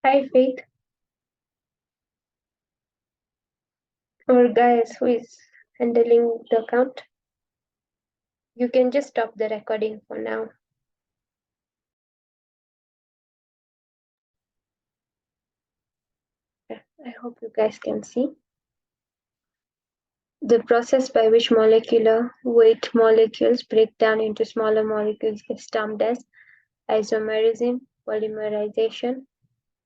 Hi, Faith. Or guys who is handling the account. You can just stop the recording for now. I hope you guys can see. The process by which molecular weight molecules break down into smaller molecules is termed as isomerism, polymerization,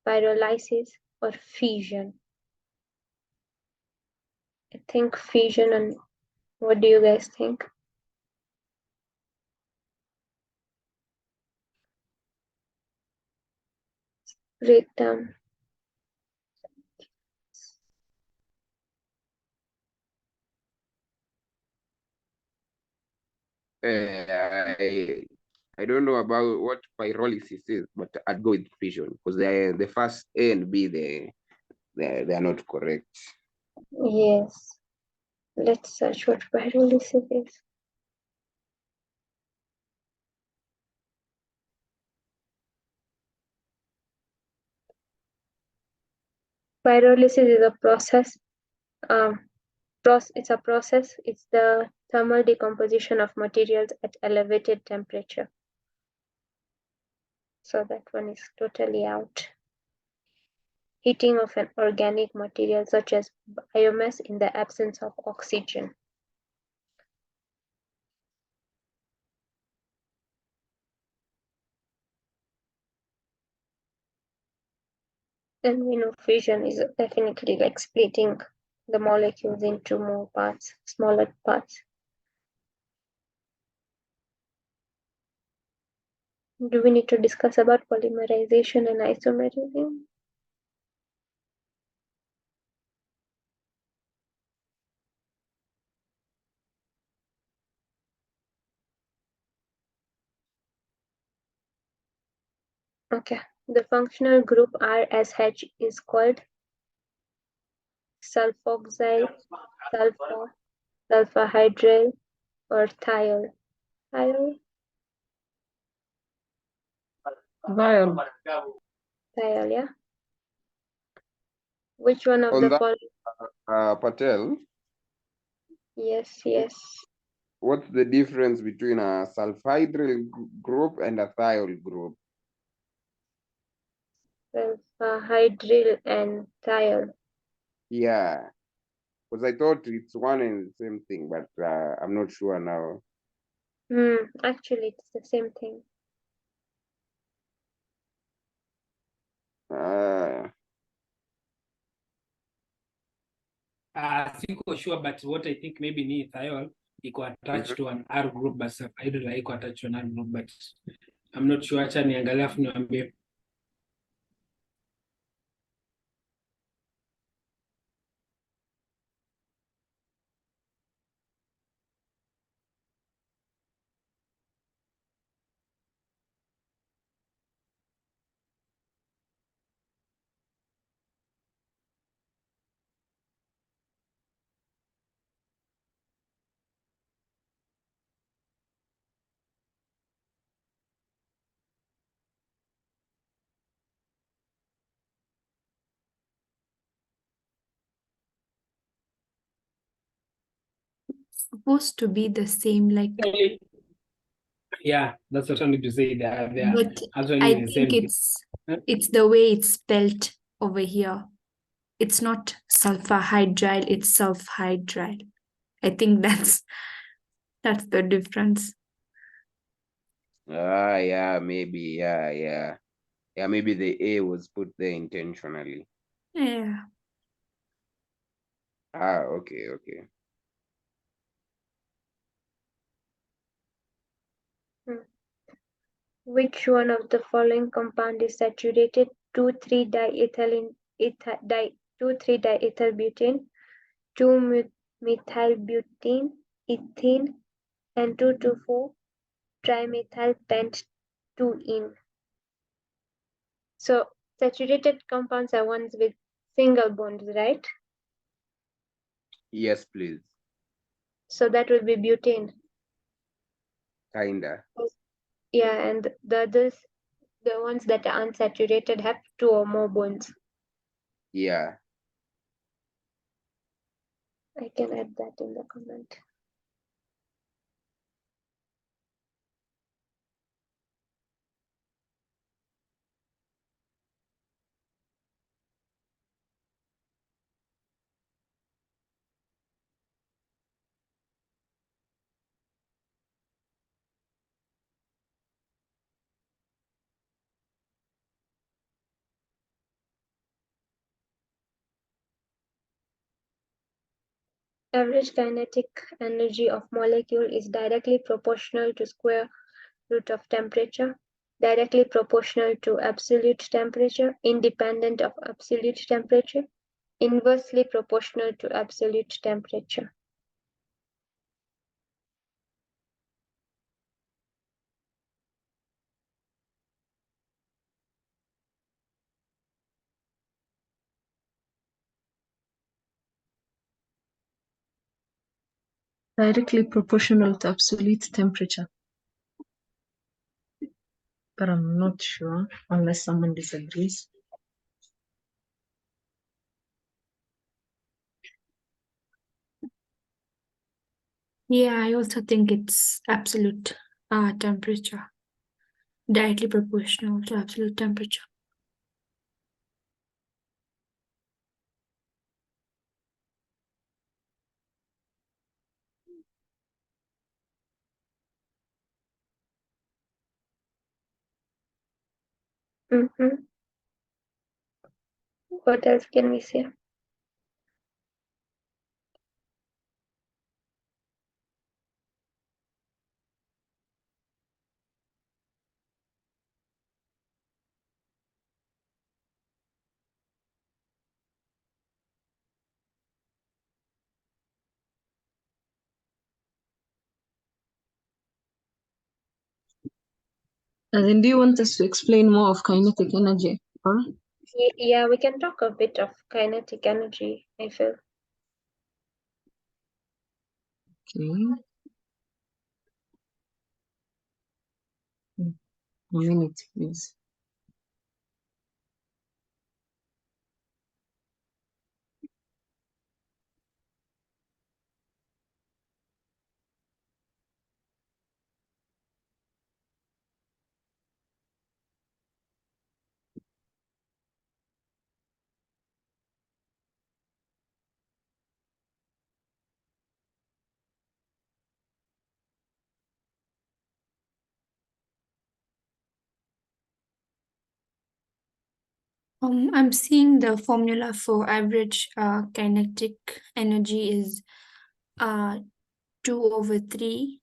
pyrolysis, or fission. I think fission, and what do you guys think? Breakdown. I don't know about what pyrolysis is, but I'd go with fission because the first A and B they are not correct. Yes. Let's search what pyrolysis is. Pyrolysis is a process. It's a process. It's the thermal decomposition of materials at elevated temperature. So that one is totally out. Heating of an organic material such as biomass in the absence of oxygen. Then we know fission is definitely like splitting the molecules into more parts, smaller parts. Do we need to discuss about polymerization and isomerism? Okay, the functional group RSH is called sulfoxyl, sulfur, sulfahydryl, or thiol. Thiol? Thiol, yeah. Which one of On the that, following? Patel, Yes, yes. what's the difference between a sulfhydryl group and a thiol group? Sulfahydryl and thiol. Yeah, because I thought it's one and the same thing, but I'm not sure now. Actually, it's the same thing. Siko sure, but what I think maybe ni thiol iko attached to an R group, but sulfhydryl haiko attached to an R group, but I'm not sure. Acha niangalia afu niambie. Supposed to be the same, like, Yeah, that's what I need to say. They are but actually I the think same. it's the way it's spelled over here. It's not sulfahydryl, it's sulfhydryl. I think that's the difference. Yeah, maybe, yeah, maybe the A was put there intentionally. Yeah. Okay. Which one of the following compound is saturated 2,3-diethyl 2,3-diethylbutane, 2-methylbutene, ethene, and 2,2,4-trimethylpent-2-ene. So saturated compounds are ones with single bonds, right? Yes, please. So that will be butane. Kinda. Yeah, and the others, The ones that are unsaturated have 2 or more bonds. Yeah. I can add that in the comment. Average kinetic energy of molecule is directly proportional to square root of temperature, directly proportional to absolute temperature, independent of absolute temperature, inversely proportional to absolute temperature. Directly proportional to absolute temperature. But I'm not sure unless someone disagrees. Yeah, I also think it's absolute temperature, directly proportional to absolute temperature. What else can we say? And then do you want us to explain more of kinetic energy? Or Yeah, we can talk a bit of kinetic energy, I feel. okay. 1 minute, please. I'm seeing the formula for average kinetic energy is 2/3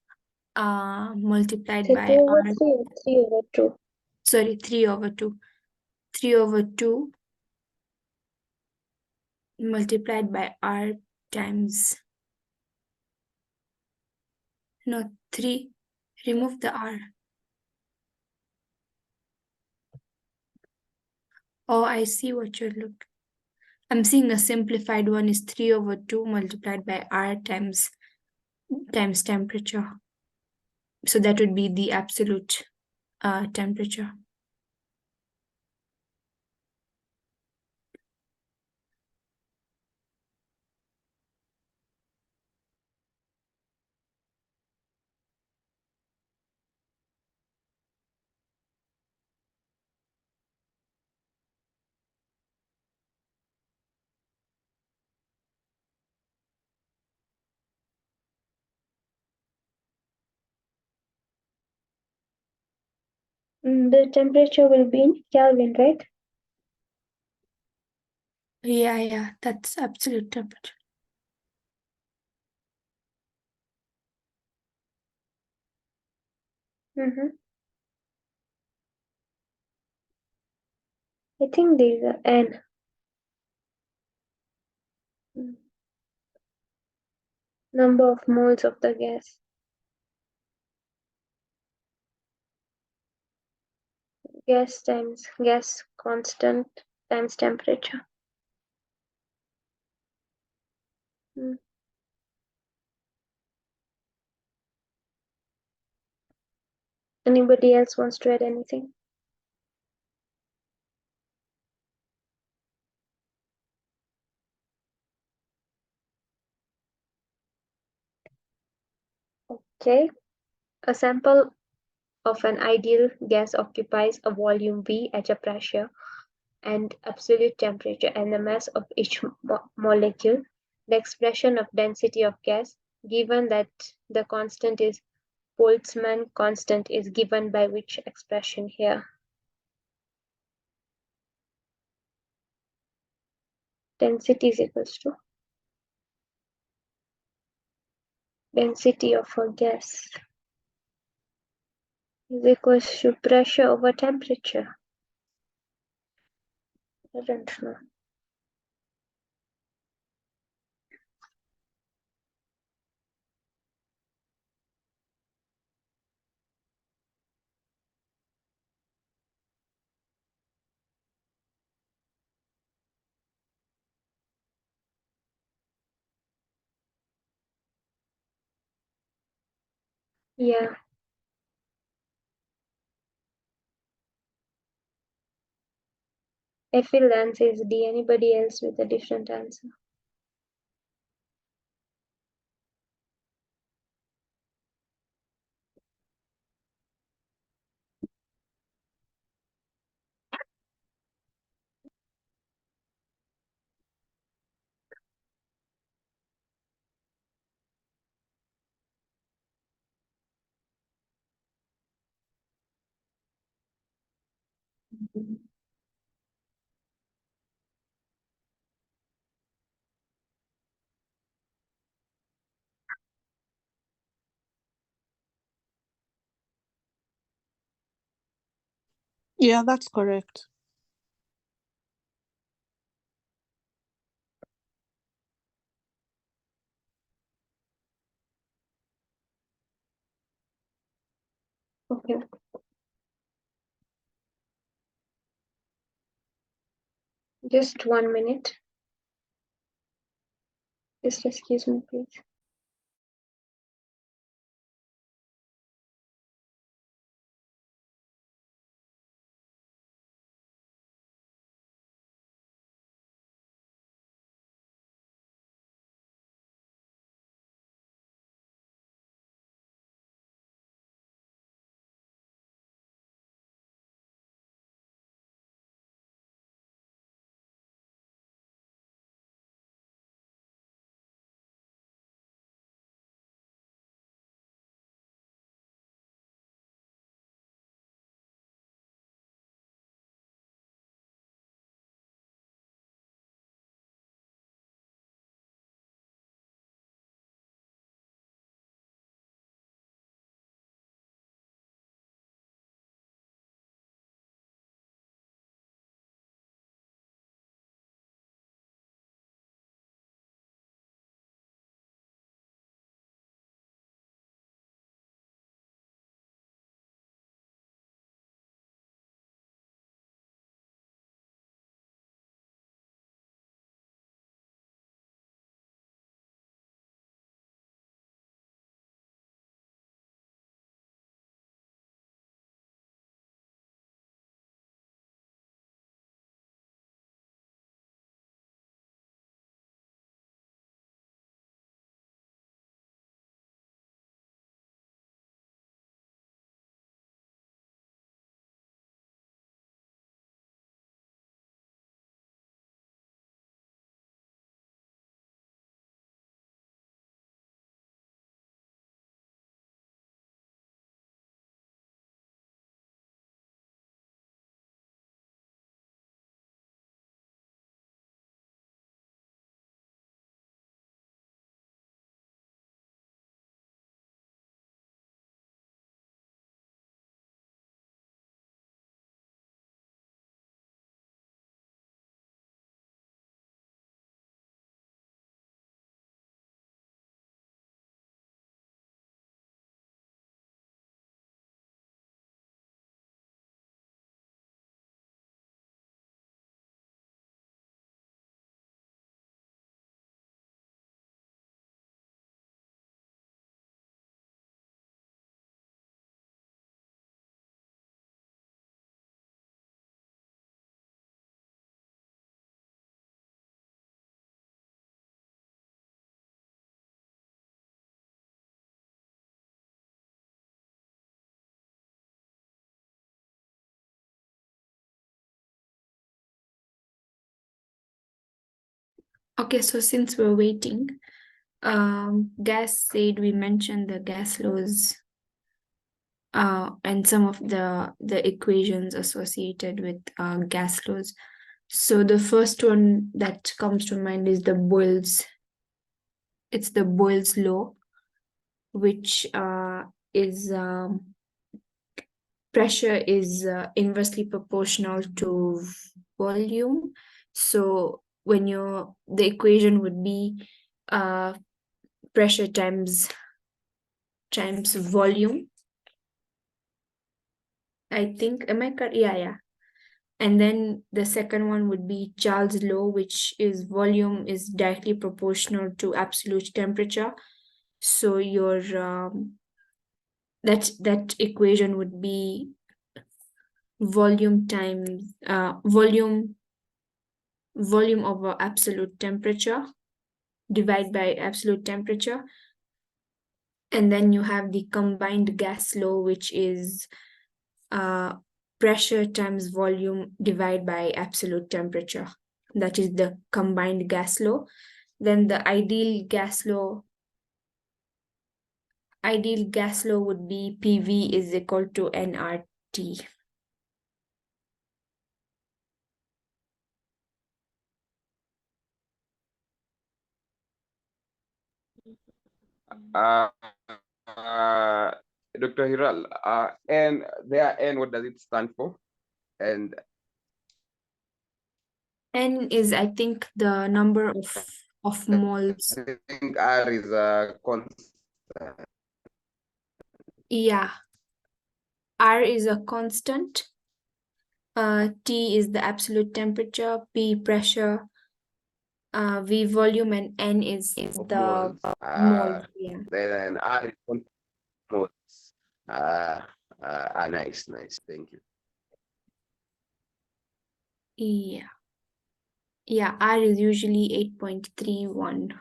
multiplied So by 2 over R. 3 or 3 over 2? Sorry, 3/2. 3/2 multiplied by R times. No, 3. Remove the R. Oh, I see what you're looking. I'm seeing a simplified one is 3/2 multiplied by R times temperature. So that would be the absolute temperature. The temperature will be in Kelvin, right? Yeah, that's absolute temperature. I think these are N. Number of moles of the gas. Gas times gas constant times temperature. Anybody else wants to add anything? Okay, a sample of an ideal gas occupies a volume V at a pressure and absolute temperature and the mass of each molecule. The expression of density of gas, given that the constant is Boltzmann constant, is given by which expression here? Density is equals to density of a gas is equals to pressure over temperature. I don't know. Yeah, I feel the answer is D. Anybody else with a different answer? Yeah, that's correct. Okay. Just 1 minute. Just excuse me, please. Okay, so since we're waiting, gas said we mentioned the gas laws and some of the equations associated with gas laws. So the first one that comes to mind is the Boyle's. It's the Boyle's law, which is pressure is inversely proportional to volume. So when the equation would be pressure times volume. I think, am I correct? Yeah. And then the second one would be Charles' law, which is volume is directly proportional to absolute temperature. So your that equation would be volume times volume over absolute temperature divided by absolute temperature. And then you have the combined gas law, which is pressure times volume divided by absolute temperature. That is the combined gas law. Then the ideal gas law would be PV is equal to nRT. Dr. Hiral, and their N, what does it stand for? And N is, I think, the number of moles. I think R is a constant. Yeah. R is a constant. T is the absolute temperature, P pressure, V volume, and N is the Moles. moles. Yeah. Then R is constant moles. Nice. Thank you. Yeah. Yeah, R is usually 8.31.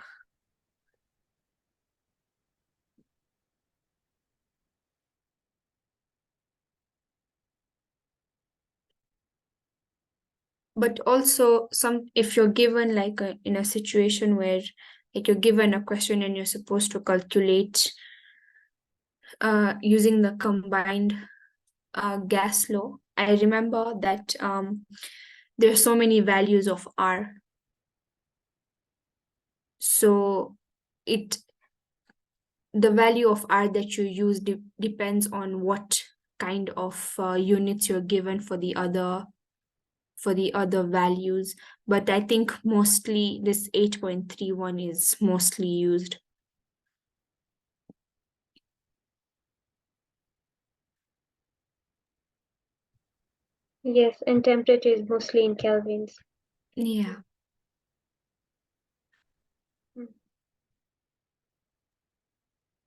But also if you're given like in a situation where like you're given a question and you're supposed to calculate using the combined gas law, I remember that there are so many values of R. So the value of R that you use depends on what kind of units you're given for the other values. But I think mostly this 8.31 is mostly used. Yes, and temperature is mostly in kelvins. Yeah.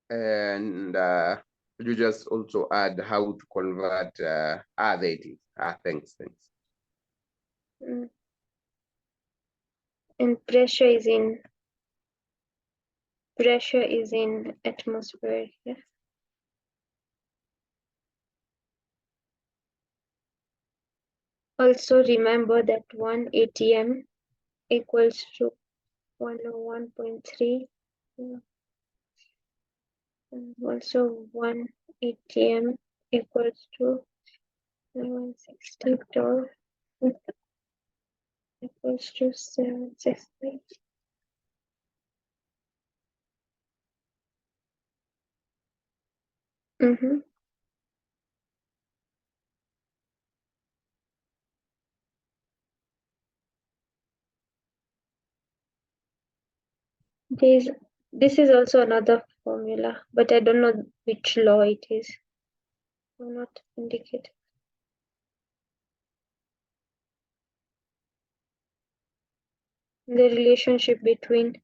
And could you just also add how to convert there it is. Thanks. Mm. And pressure is in atmosphere. Yeah. Also remember that 1 atm equals to 101.3. And also 1 atm equals to 160 torr equals to 768. This is also another formula, but I don't know which law it is. Will not indicate. The relationship between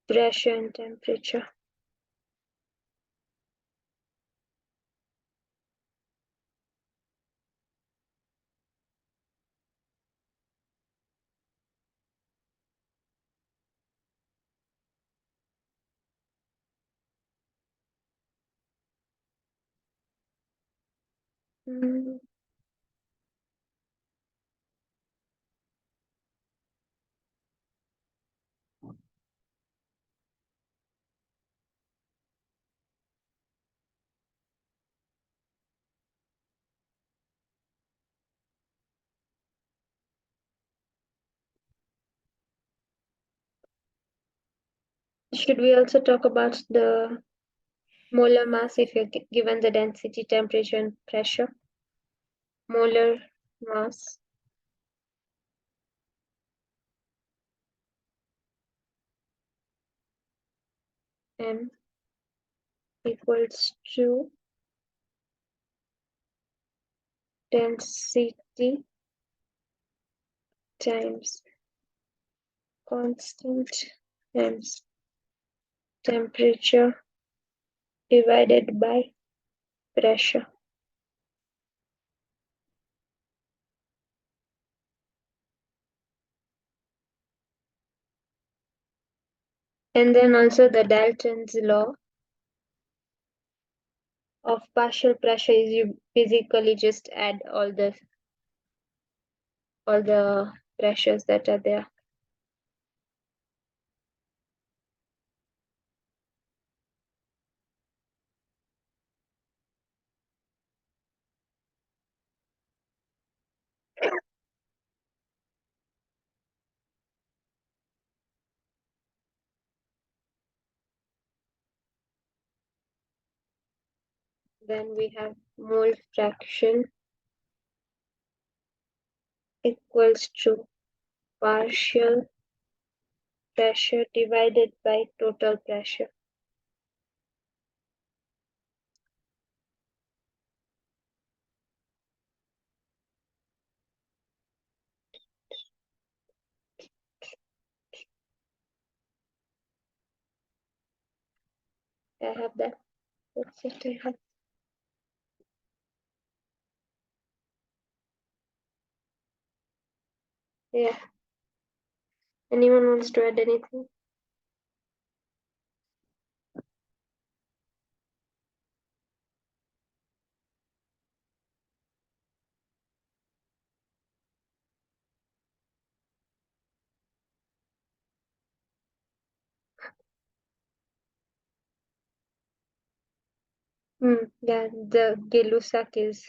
pressure and temperature. Mm. Should we also talk about the molar mass if you're given the density, temperature, and pressure? Molar mass. M equals to density times constant times temperature divided by pressure. And then also the Dalton's law of partial pressure is you basically just add all the pressures that are there. Then we have mole fraction equals to partial pressure divided by total pressure. I have that. That's it I have. Yeah. Anyone wants to add anything? Yeah, the Gay-Lussac is,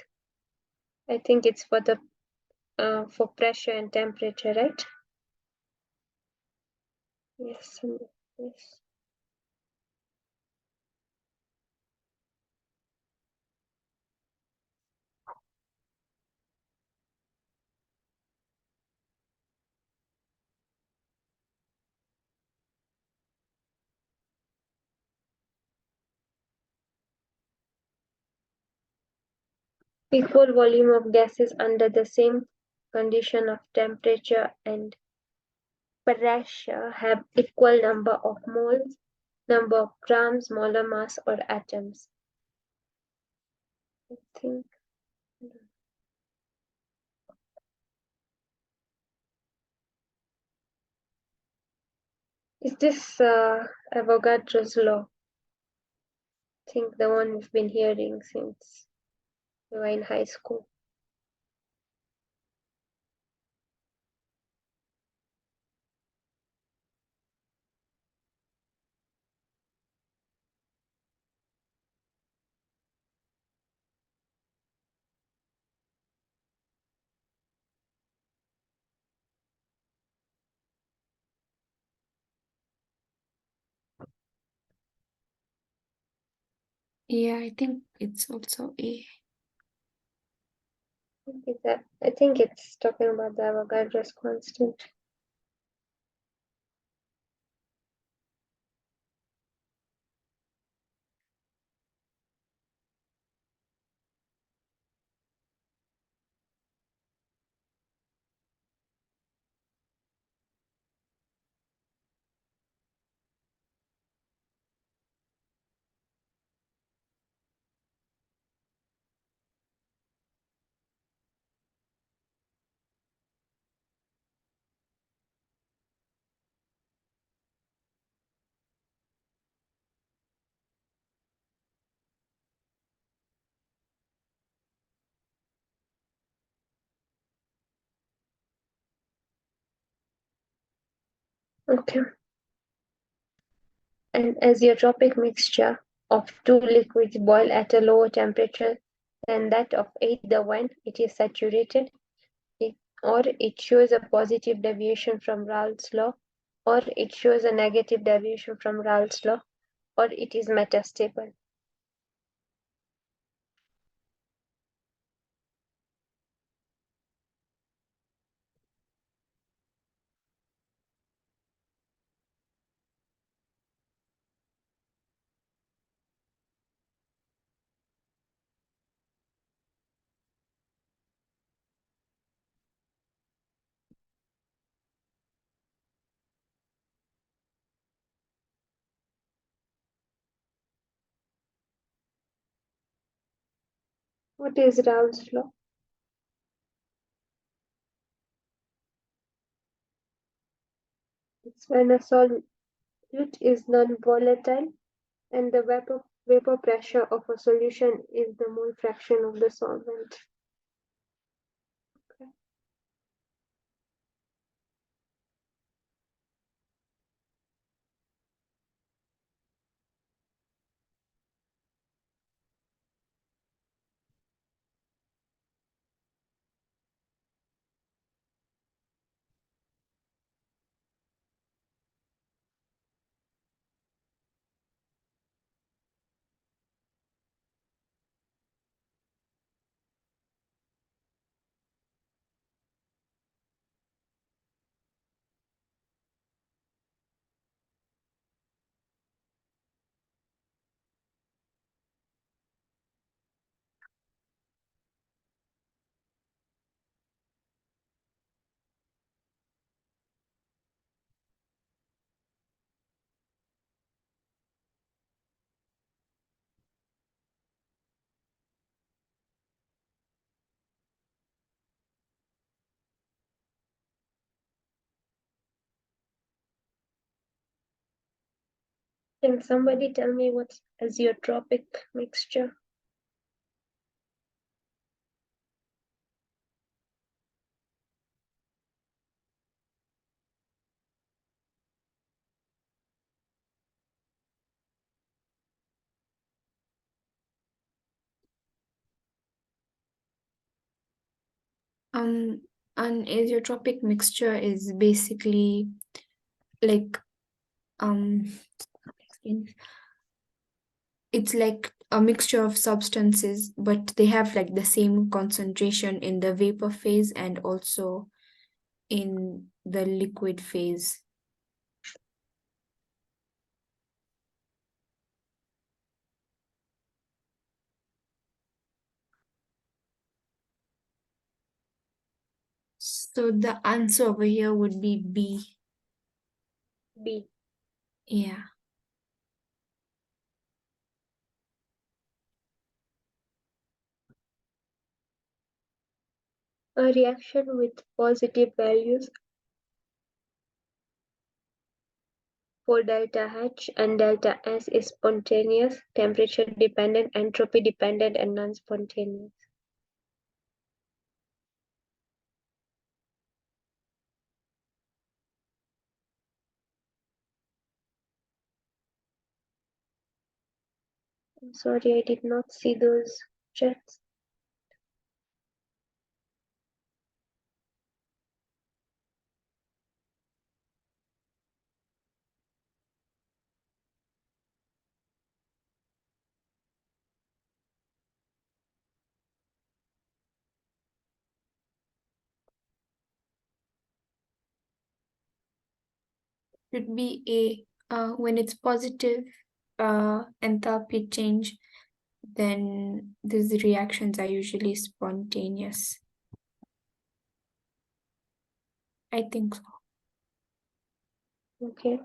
I think it's for the for pressure and temperature, right? Yes, yes. Equal volume of gases under the same condition of temperature and pressure have equal number of moles, number of grams, molar mass, or atoms. I think. Is this Avogadro's law? I think the one we've been hearing since we were in high school. Yeah, I think it's also A. I think it's talking about the Avogadro's constant. Okay. An azeotropic mixture of two liquids boil at a lower temperature than that of either when it is saturated, or it shows a positive deviation from Raoult's law or it shows a negative deviation from Raoult's law, or it is metastable. What is Raoult's law? It's when a solute is non-volatile and the vapor pressure of a solution is the mole fraction of the solvent. Okay. Can somebody tell me what's azeotropic mixture? An azeotropic mixture is basically like it's like a mixture of substances, but they have like the same concentration in the vapor phase and also in the liquid phase. So the answer over here would be B. B. Yeah. A reaction with positive values for delta H and delta S is spontaneous, temperature dependent, entropy dependent, and non-spontaneous. I'm sorry, I did not see those chats. Should be A. When it's positive enthalpy change, then these reactions are usually spontaneous. I think so. Okay.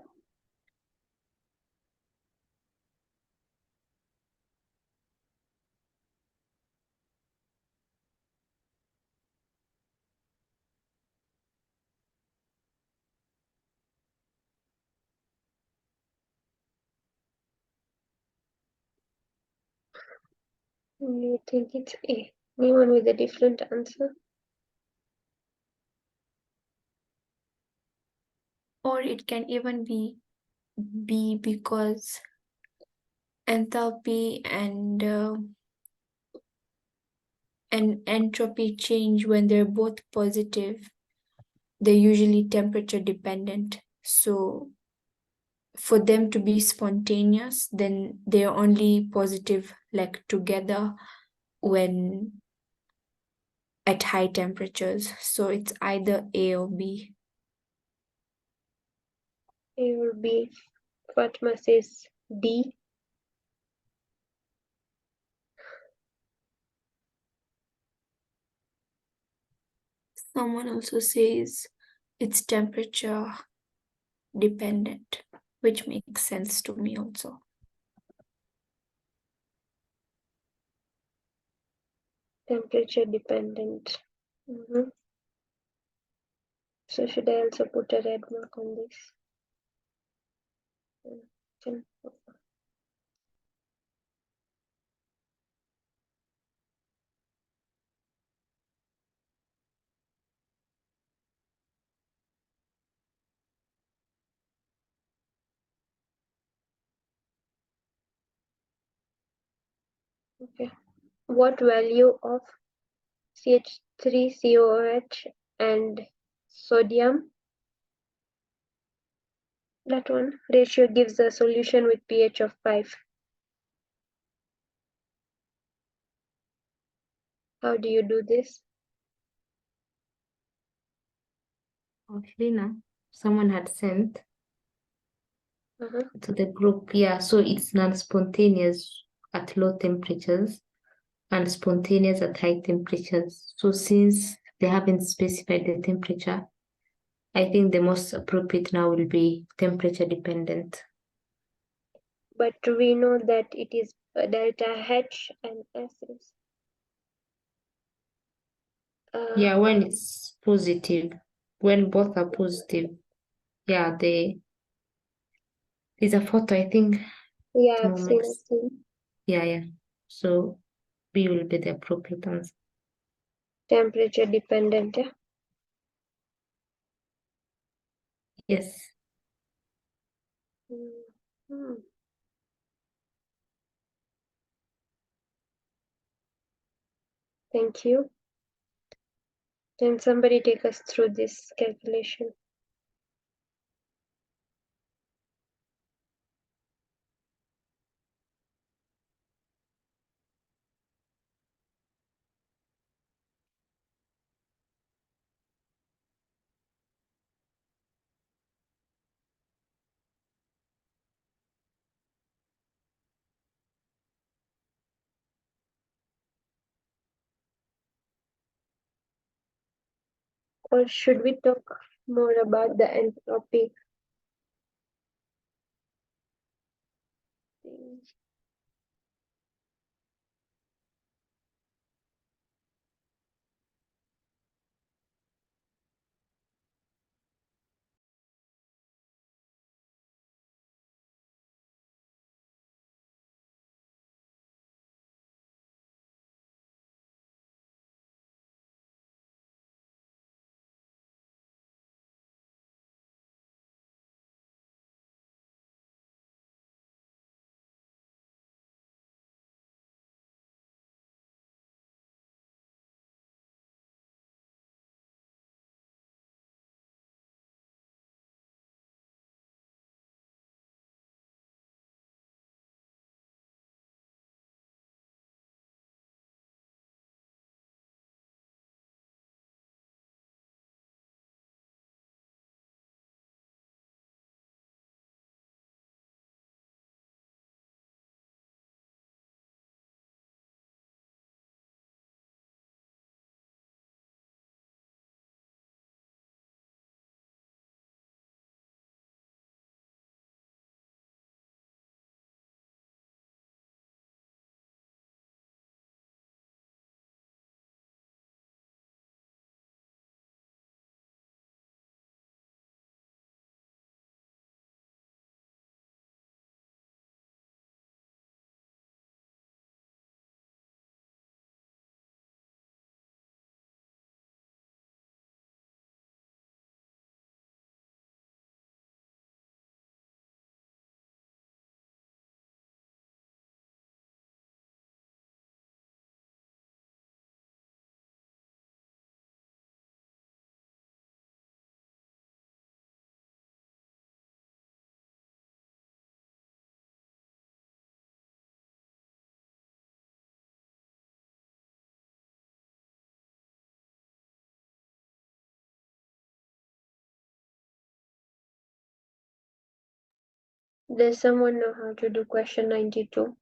You think it's A? Anyone with a different answer? Or it can even be B because enthalpy and entropy change when they're both positive, they're usually temperature dependent. So for them to be spontaneous, then they're only positive like together when at high temperatures. So it's either A or B. A or B. Fatma says D. Someone also says it's temperature dependent, which makes sense to me also. Temperature dependent. So should I also put a red mark on this? Okay. What value of CH3COOH and sodium? That one ratio gives a solution with pH of 5. How do you do this? Lina, someone had sent Uh-huh. to the group. Yeah, so it's non-spontaneous at low temperatures and spontaneous at high temperatures. So since they haven't specified the temperature, I think the most appropriate now will be temperature dependent. But we know that it is delta H and S is. Yeah, when it's positive, when both are positive, yeah, there's a photo, I think. Yeah, I've Moments. seen. Yeah. So B will be the appropriate answer. Temperature dependent, yeah. Yes. Hmm. Thank you. Can somebody take us through this calculation? Or should we talk more about the entropic things? Does someone know how to do question 92?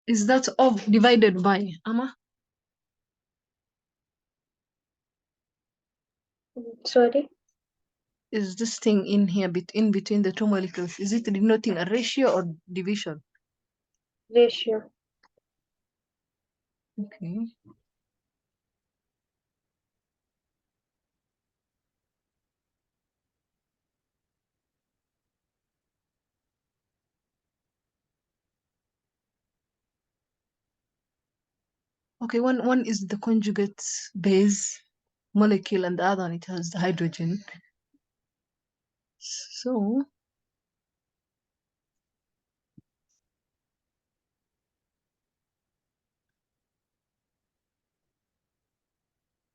Is that of divided by, Ama? Sorry? Is this thing in here in between the two molecules? Is it denoting a ratio or division? Ratio. Okay. Okay, one is the conjugate base molecule and the other one it has the hydrogen. So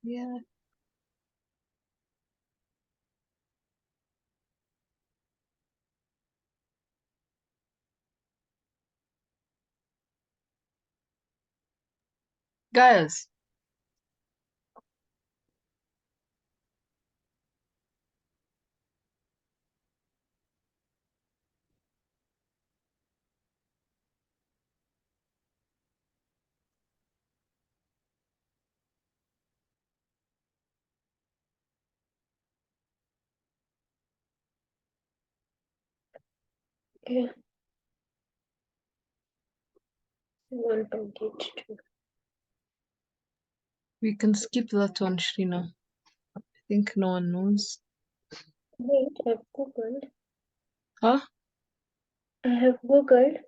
yeah. Guys, Yeah. 1.82. we can skip that one, Shrina. I think no one knows. Wait, I've googled. Huh? I have googled,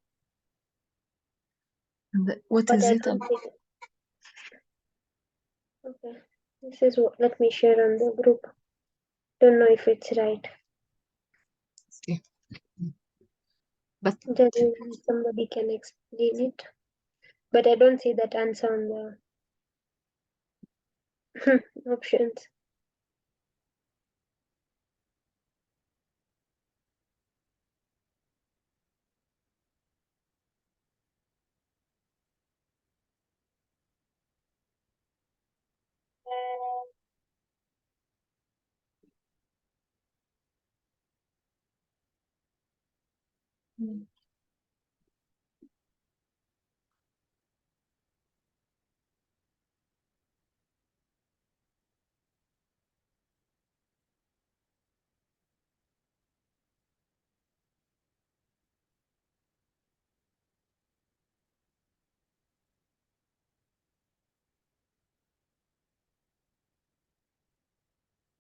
What but is I it? don't think. Okay. This is what. Let me share on the group. Don't know if it's right. Okay. But Then somebody can explain it. But I don't see that answer on the options.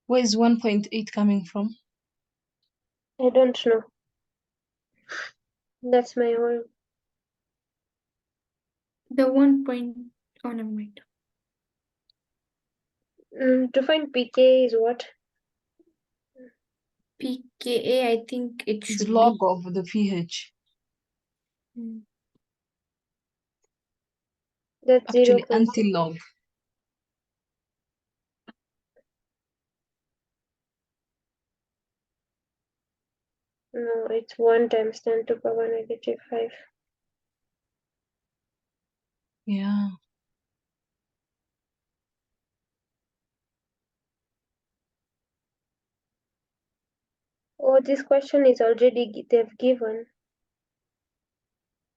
where is 1.8 coming from? I don't know. That's my whole. The 1 point, oh, never mind. To find PK is what? pKa, I think it It's should log be. of the pH. That's Actually, 0.6. anti-log. No, it's 1 times 10 to the power negative 5. Yeah. Oh, this question is already they've given.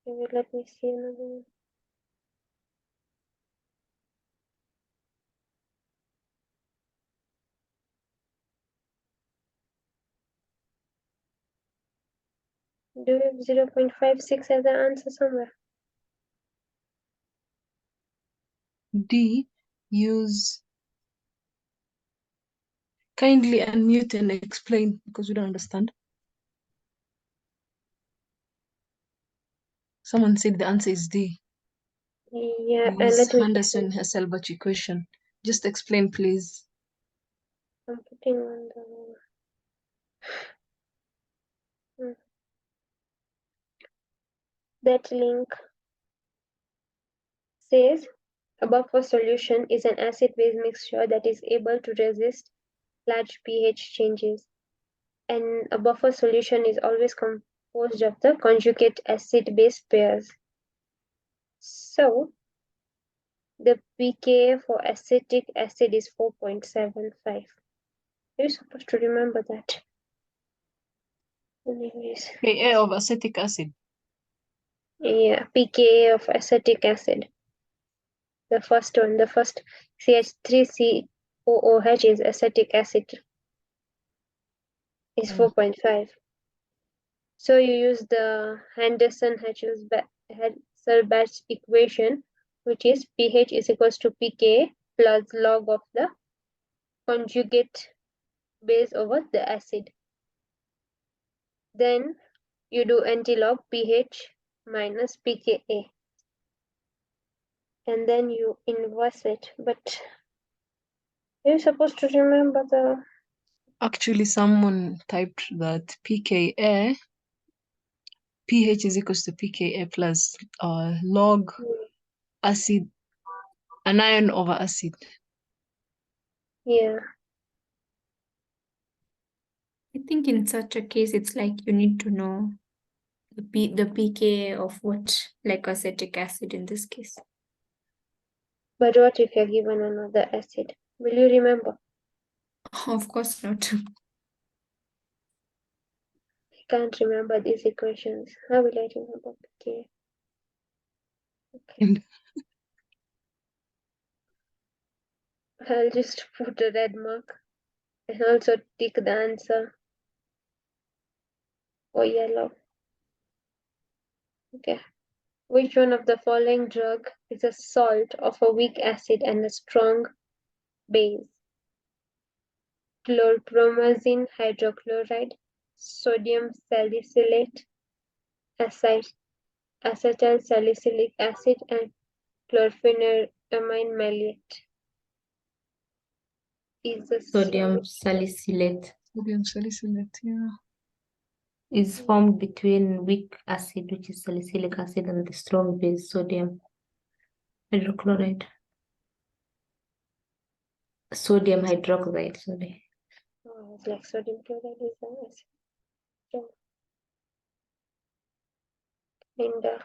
Okay, wait, let me see another one. Do you have 0.56 as the answer somewhere? D, use. Kindly unmute and explain because we don't understand. Someone said the answer is D. Yeah, and Use let me. Henderson-Hasselbalch equation. Just explain, please. I'm putting on the. That link says a buffer solution is an acid-base mixture that is able to resist large pH changes. And a buffer solution is always composed of the conjugate acid-base pairs. So the pKa for acetic acid is 4.75. You're supposed to remember that. Anyways, Ka of acetic acid. yeah, pKa of acetic acid. The first one, the first CH3COOH is acetic acid, is 4.5. So you use the Henderson-Hasselbalch equation, which is pH is equals to pKa plus log of the conjugate base over the acid. Then you do antilog pH minus pKa. And then you inverse it. But you're supposed to remember the... Actually, someone typed that pKa, pH is equals to pKa plus log acid, anion over acid. Yeah. I think in such a case, it's like you need to know the pKa of what, like acetic acid in this case. But what if you're given another acid? Will you remember? Of course not. I can't remember these equations. How will I remember pKa? Okay. And I'll just put a red mark and also tick the answer or yellow. Okay. Which one of the following drug is a salt of a weak acid and a strong base? Chlorpromazine hydrochloride, sodium salicylate, acetyl salicylic acid, and chlorpheniramine maleate. Is a Sodium salicylate sodium salicylate, yeah. is formed between weak acid, which is salicylic acid, and the strong base, sodium hydrochloride. Sodium hydroxide, sorry. Oh, it's like sodium chloride is an acid. So, and yeah.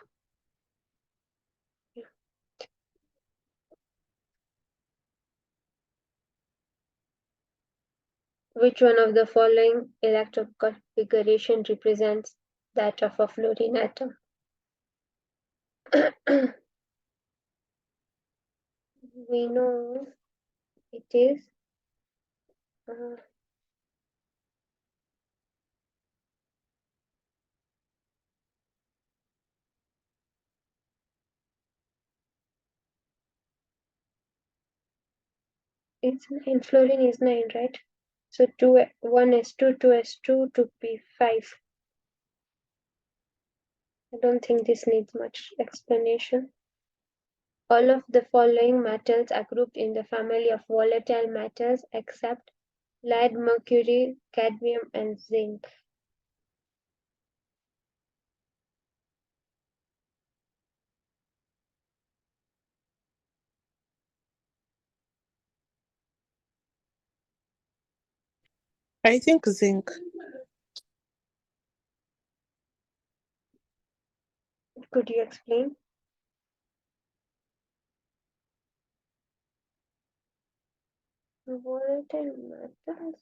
Which one of the following electron configuration represents that of a fluorine atom? We know it is it's 9. Fluorine is 9, right? So 1s2, 2s2, 2p5. I don't think this needs much explanation. All of the following metals are grouped in the family of volatile metals except lead, mercury, cadmium, and zinc. I think zinc. Could you explain? Volatile metals.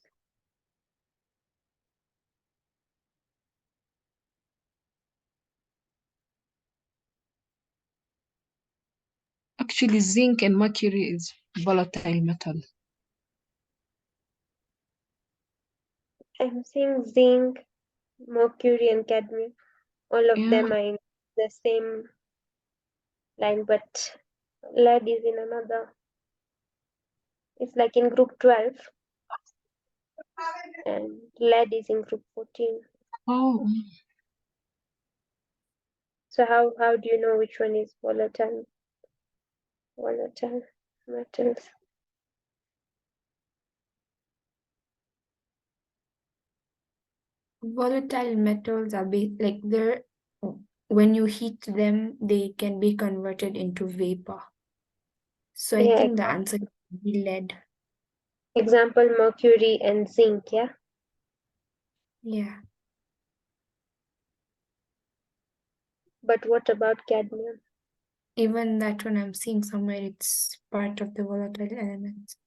Actually, zinc and mercury is volatile metal. I'm saying zinc, mercury, and cadmium. All of them are in the same line, but lead is in another. It's like in group 12, and lead is in group 14. Oh, So how do you know which one is volatile? Volatile metals. Volatile metals are like they're, when you heat them, they can be converted into vapor. So I think the answer would be lead. Example, mercury and zinc, yeah? Yeah. But what about cadmium? Even that one I'm seeing somewhere, it's part of the volatile elements.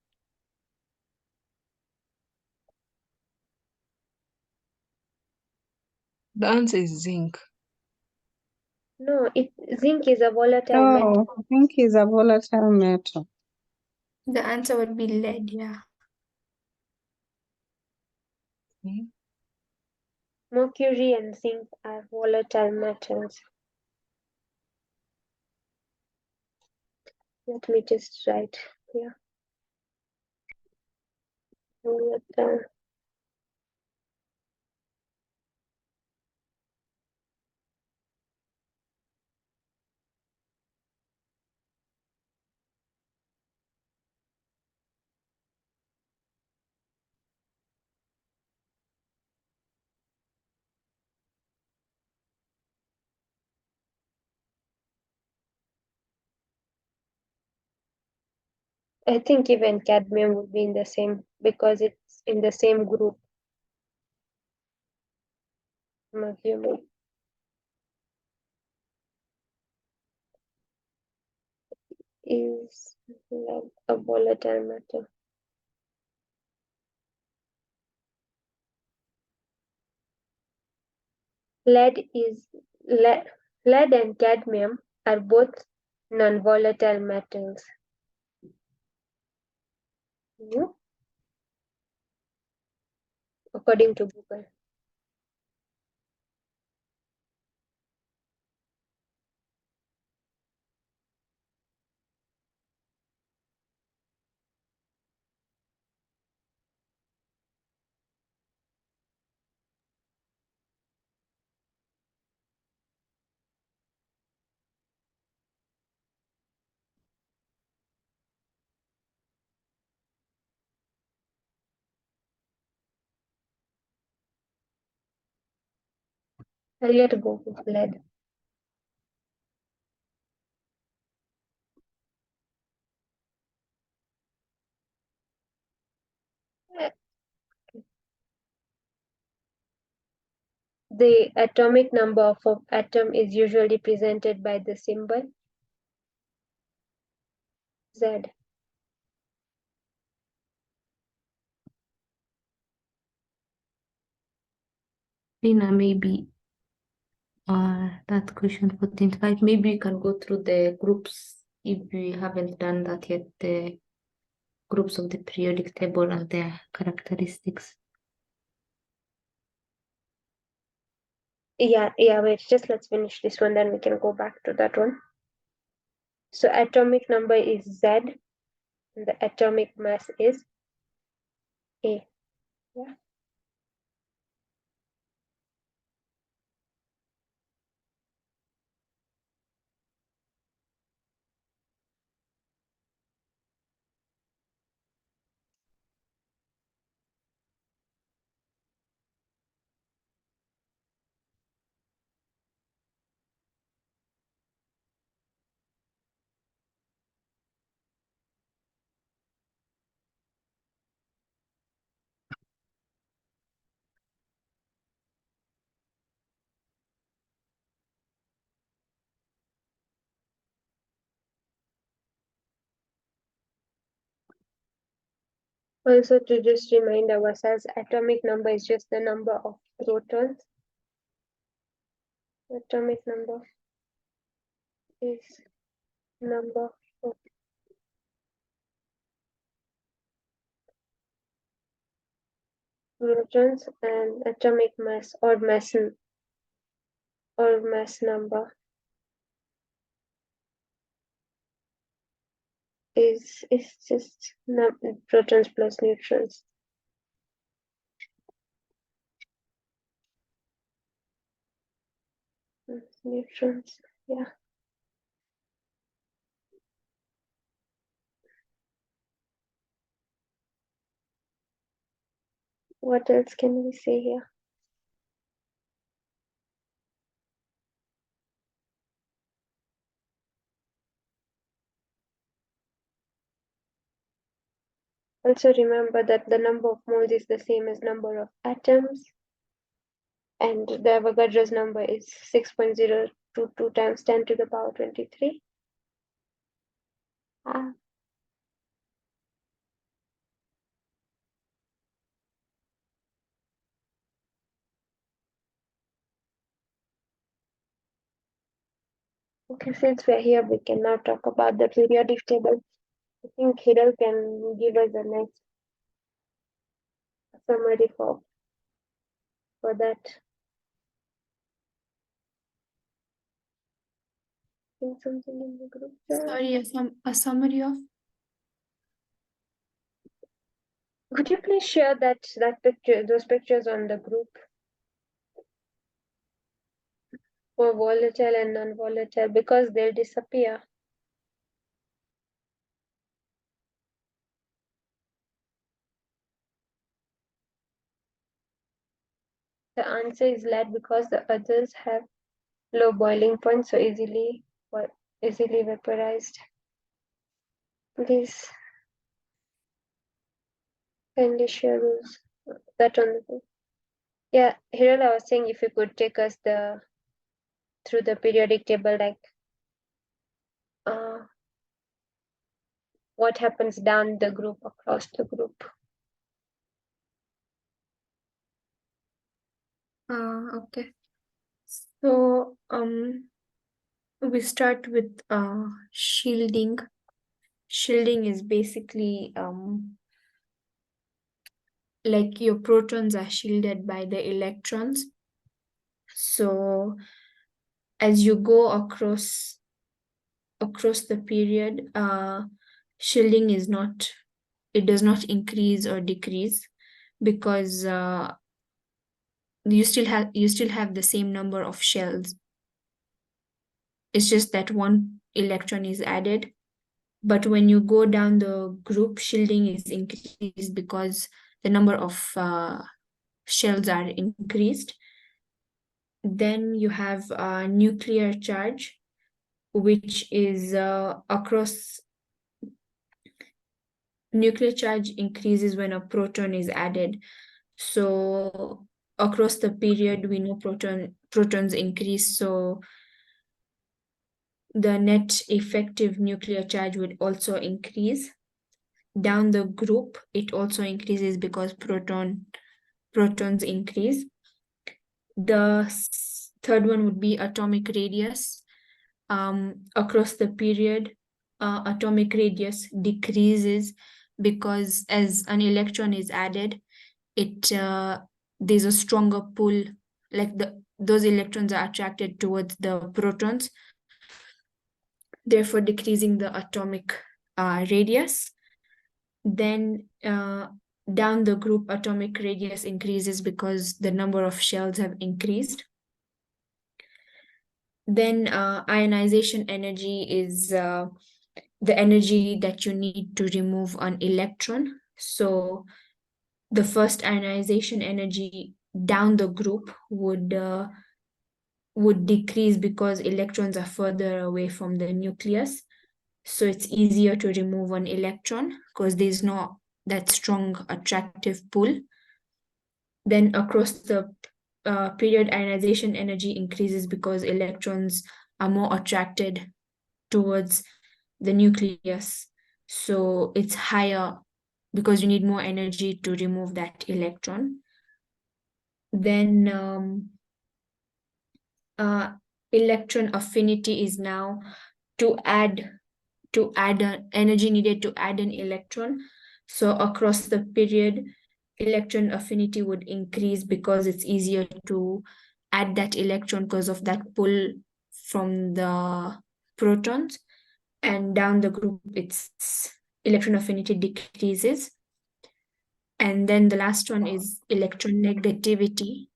The answer is zinc. No, zinc is a volatile metal. No, zinc is a volatile metal. The answer would be lead, yeah. Okay. Mercury and zinc are volatile metals. Let me just write here. Volatile. I think even cadmium would be in the same because it's in the same group. Mercury is like a volatile metal. Lead and cadmium are both non-volatile metals. Yeah. According to Google. I'll go with lead. The atomic number of an atom is usually presented by the symbol Z. Lina, maybe that question for 25, maybe you can go through the groups if we haven't done that yet, the groups of the periodic table and their characteristics. Yeah, wait, just let's finish this one, then we can go back to that one. So atomic number is Z, and the atomic mass is A. Yeah. Also, to just remind ourselves, atomic number is just the number of protons. Atomic number is number of protons, and atomic mass or mass number is just protons plus neutrons. Neutrons, yeah. What else can we say here? Also remember that the number of moles is the same as number of atoms. And the Avogadro's number is 6.022 times 10 to the power 23. Okay, since we're here, we can now talk about the periodic table. I think Hidal can give us a nice summary for that. Think something in the group chat. Sorry, a summary of. Could you please share that picture, those pictures on the group for volatile and non-volatile, because they'll disappear. The answer is lead because the others have low boiling point, so easily vaporized. Please kindly share that on the group. Yeah, Hiral, I was saying if you could take us through the periodic table, like what happens down the group, across the group. Okay. So we start with shielding. Shielding is basically like your protons are shielded by the electrons. So as you go across the period, shielding is not, it does not increase or decrease, because you still have the same number of shells. It's just that one electron is added. But when you go down the group, shielding is increased because the number of shells are increased. Then you have nuclear charge, which is across. Nuclear charge increases when a proton is added. So across the period, we know protons increase. So the net effective nuclear charge would also increase. Down the group, it also increases because protons increase. The third one would be atomic radius. Across the period, atomic radius decreases because as an electron is added, there's a stronger pull, like those electrons are attracted towards the protons, therefore decreasing the atomic radius. Then down the group, atomic radius increases because the number of shells have increased. Then ionization energy is the energy that you need to remove an electron. So the first ionization energy down the group would decrease because electrons are further away from the nucleus. So it's easier to remove an electron because there's not that strong attractive pull. Then across the period, ionization energy increases because electrons are more attracted towards the nucleus. So it's higher because you need more energy to remove that electron. Then electron affinity is now to add an energy needed to add an electron. So across the period, electron affinity would increase because it's easier to add that electron because of that pull from the protons. And down the group, its electron affinity decreases. And then the last one is electronegativity,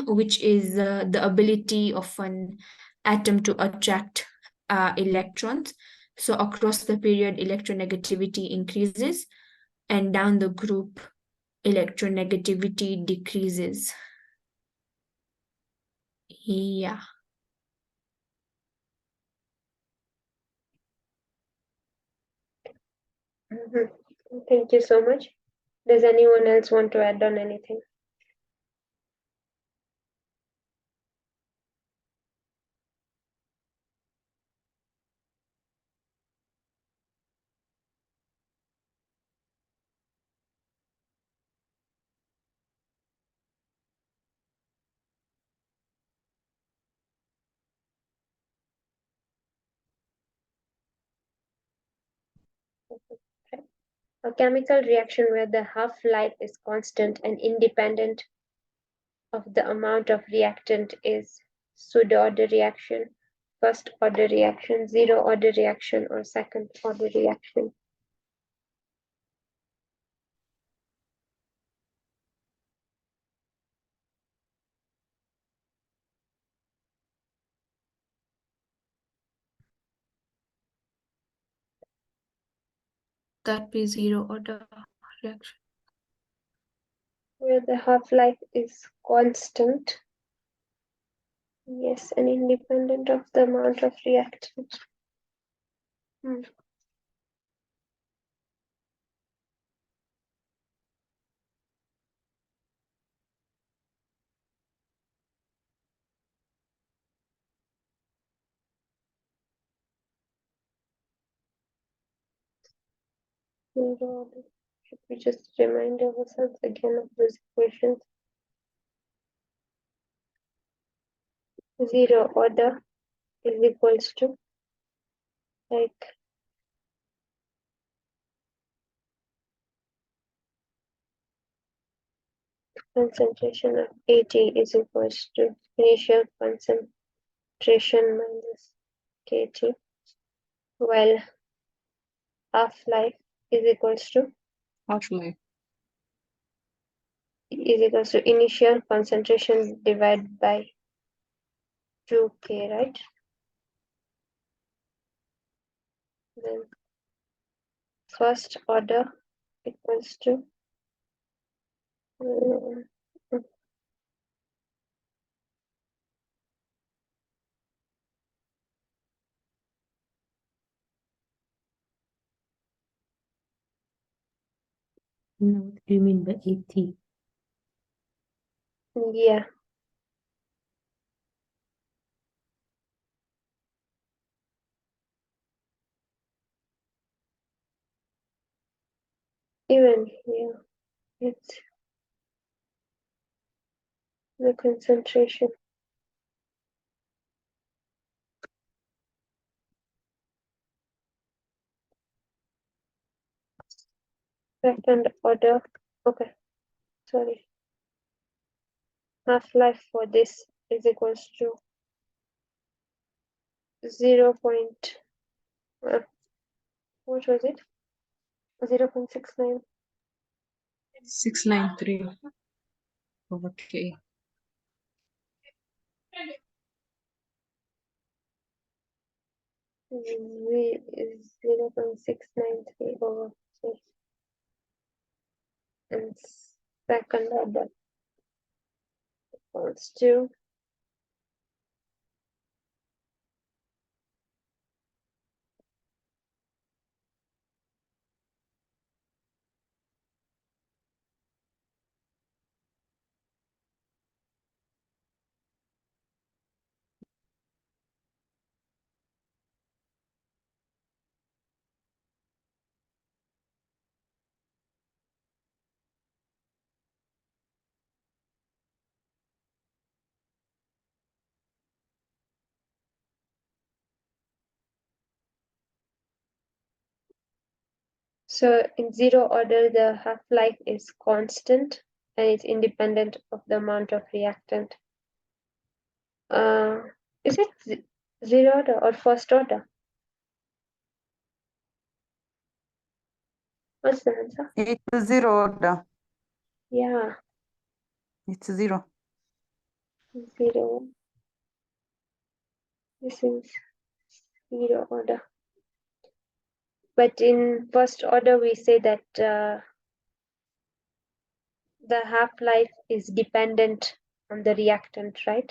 which is the ability of an atom to attract electrons. So across the period, electronegativity increases, and down the group, electronegativity decreases. Yeah. Thank you so much. Does anyone else want to add on anything? A chemical reaction where the half-life is constant and independent of the amount of reactant is pseudo-order reaction, first-order reaction, zero-order reaction, or second-order reaction. That be zero order reaction. Where the half-life is constant, yes, and independent of the amount of reactant. Zero order. Should we just remind ourselves again of those equations? Zero order is equals to like concentration of AT is equals to initial concentration minus KT, while half-life is equals to Half-life. initial concentration divided by 2K, right? Then first order equals to No, what do you mean by 80? yeah. Even here, it's the concentration. Second order, okay, sorry. Half-life for this is equals to 0. What was it? 0.69. 693 over K. Is 0.693 over 6. And second order equals to so in zero order the half-life is constant and it's independent of the amount of reactant. Is it zero order or first order? What's the answer? It's zero order. Yeah, It's zero. zero. This is zero order. But in first order, we say that the half-life is dependent on the reactant, right?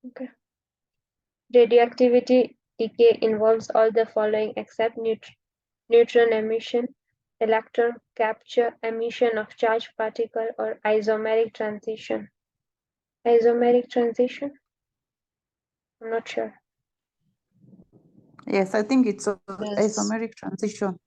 Okay. Radioactivity decay involves all the following except neutron emission, electron capture, emission of charged particle, or isomeric transition. Isomeric transition? I'm not sure. Yes, I think it's Yes. isomeric transition.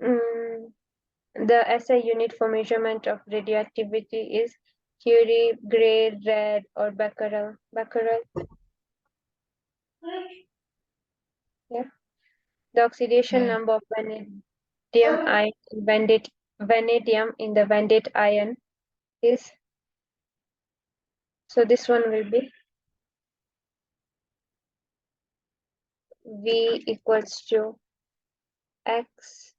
The SI unit for measurement of radioactivity is Curie, Gray, Rad, or Becquerel. Becquerel. Yeah. The oxidation Yeah. number of vanadium ion vanadium in the vanadate ion is, so this one will be V equals to X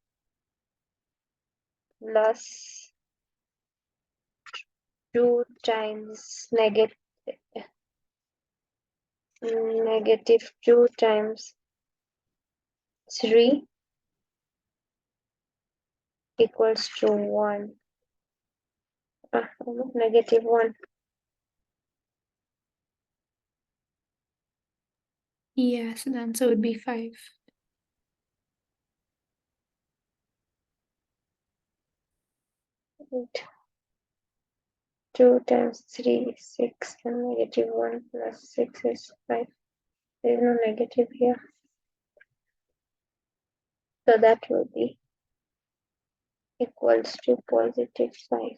plus 2 times negative 2 times 3 equals to 1. Negative 1. Yeah, so the answer would be 5. Eight. 2 times 3 is 6 and negative 1 plus 6 is 5. There is no negative here. So that will be equals to positive 5.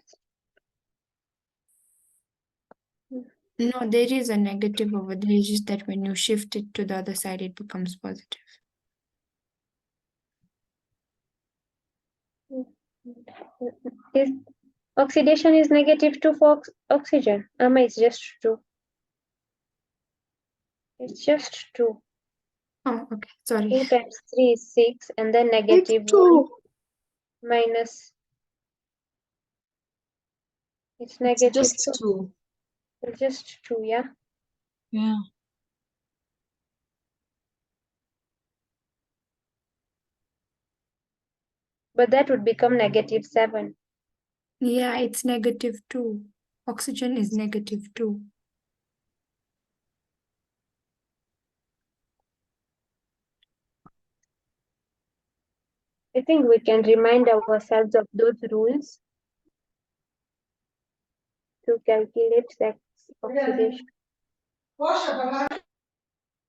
No, there is a negative over there. It's just that when you shift it to the other side, it becomes positive. Is oxidation is negative 2 for oxygen? It's just 2. It's just 2. Oh, okay. Sorry. 2 times 3 is 6 and then negative 1 minus. It's negative Just 2. 2. It's just 2, yeah? Yeah. But that would become negative 7. Yeah, it's negative 2. Oxygen is negative 2. I think we can remind ourselves of those rules to calculate that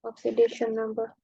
oxidation number.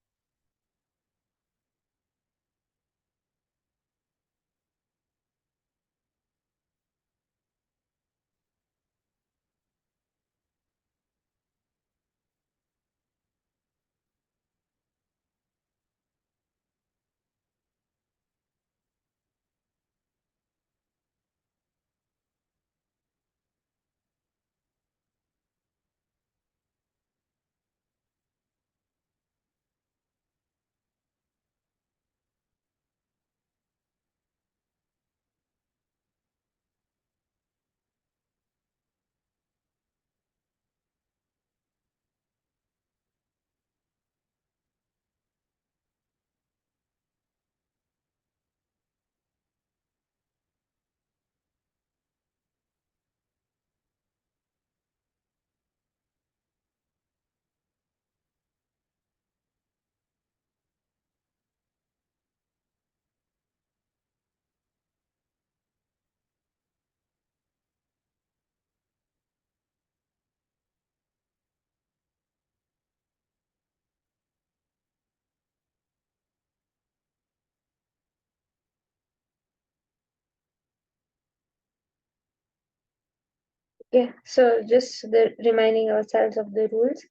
Okay, so just reminding ourselves of the rules.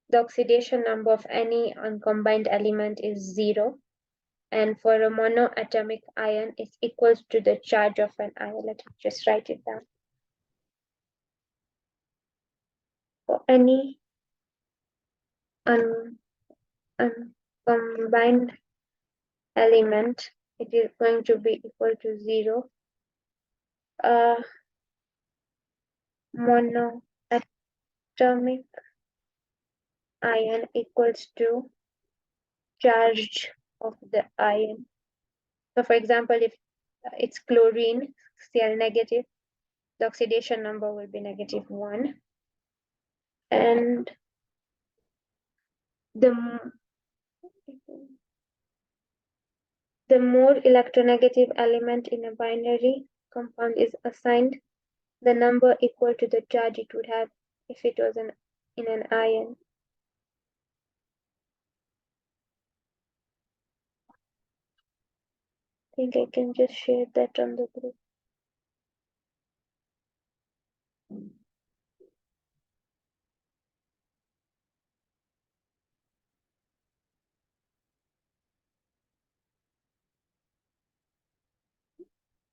The oxidation number of any uncombined element is 0. And for a monoatomic ion, it's equals to the charge of an ion. Let me just write it down. For any uncombined element, it is going to be equal to 0. Monoatomic ion equals to charge of the ion. So for example, if it's chlorine, Cl negative, the oxidation number will be -1. And the more electronegative element in a binary compound is assigned, the number equal to the charge it would have if it was in an ion. think I can just share that on the group.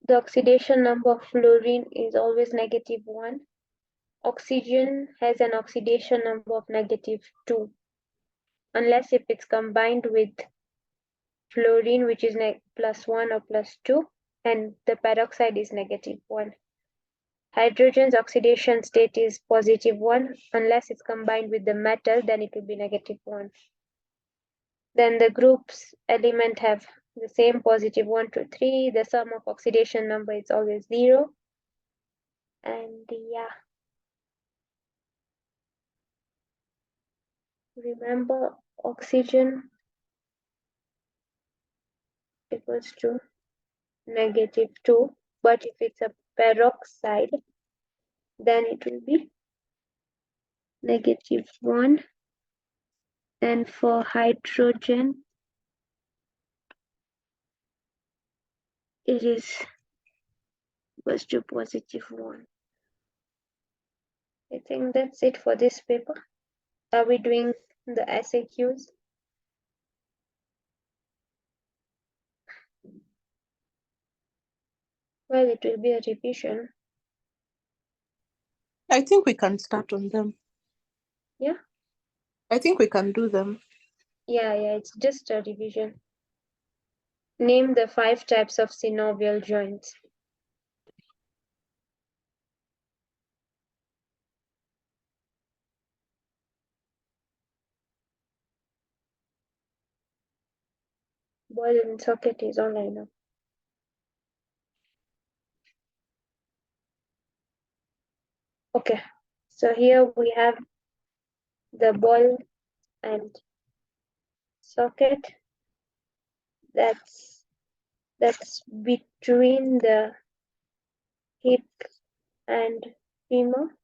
The oxidation number of fluorine is always -1. Oxygen has an oxidation number of -2, unless if it's combined with fluorine, which is +1 or +2, and the peroxide is -1. Hydrogen's oxidation state is +1, unless it's combined with the metal, then it will be -1. Then the groups element have the same +1 to 3. The sum of oxidation number is always 0. And yeah, remember oxygen equals to -2, but if it's a peroxide, then it will be -1. And for hydrogen, it is equals to +1. I think that's it for this paper. Are we doing the SAQs? Well, it will be a revision. I think we can start on them. Yeah? I think we can do them. Yeah, it's just a revision. Name the 5 types of synovial joints. Ball and socket is online now. Okay, so here we have the ball and socket. That's between the hip and femur.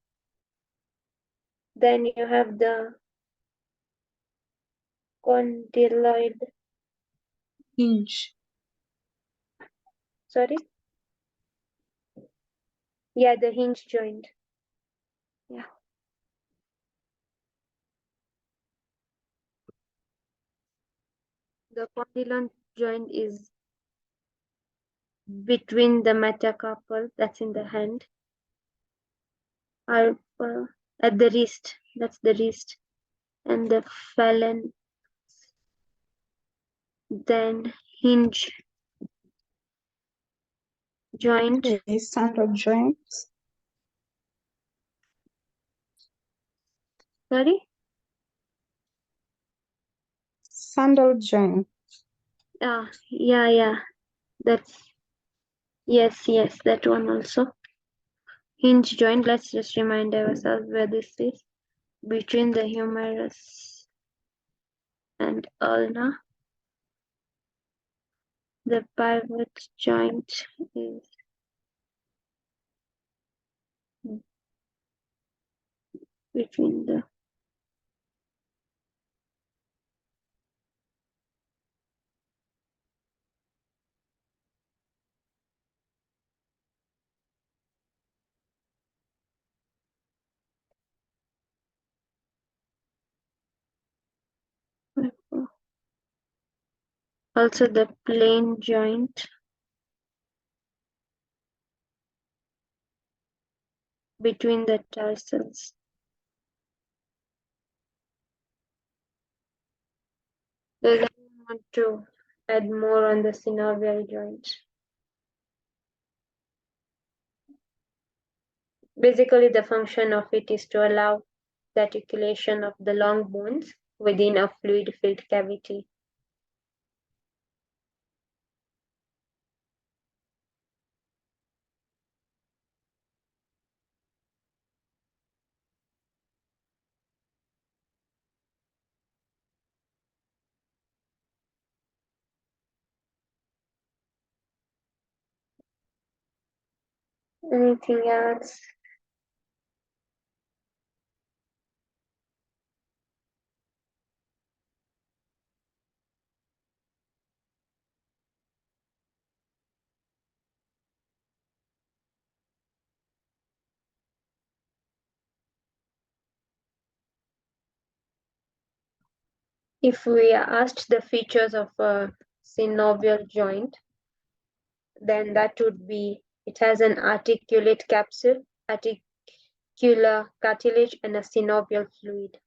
Then you have the condyloid. Hinge. Sorry? Yeah, the hinge joint. Yeah. The condyloid joint is between the metacarpal, that's in the hand, at the wrist, that's the wrist, and the phalanx, then hinge joint. Okay, sandal joints. Sorry? Sandal joint. Yeah. That's yes, that one also. Hinge joint, let's just remind ourselves where this is. Between the humerus and ulna. The pivot joint is between the also the plane joint between the tarsals. Does anyone want to add more on the synovial joint? Basically, the function of it is to allow the articulation of the long bones within a fluid-filled cavity. Anything else? If we are asked the features of a synovial joint, then that would be it has an articulate capsule, articular cartilage, and a synovial fluid.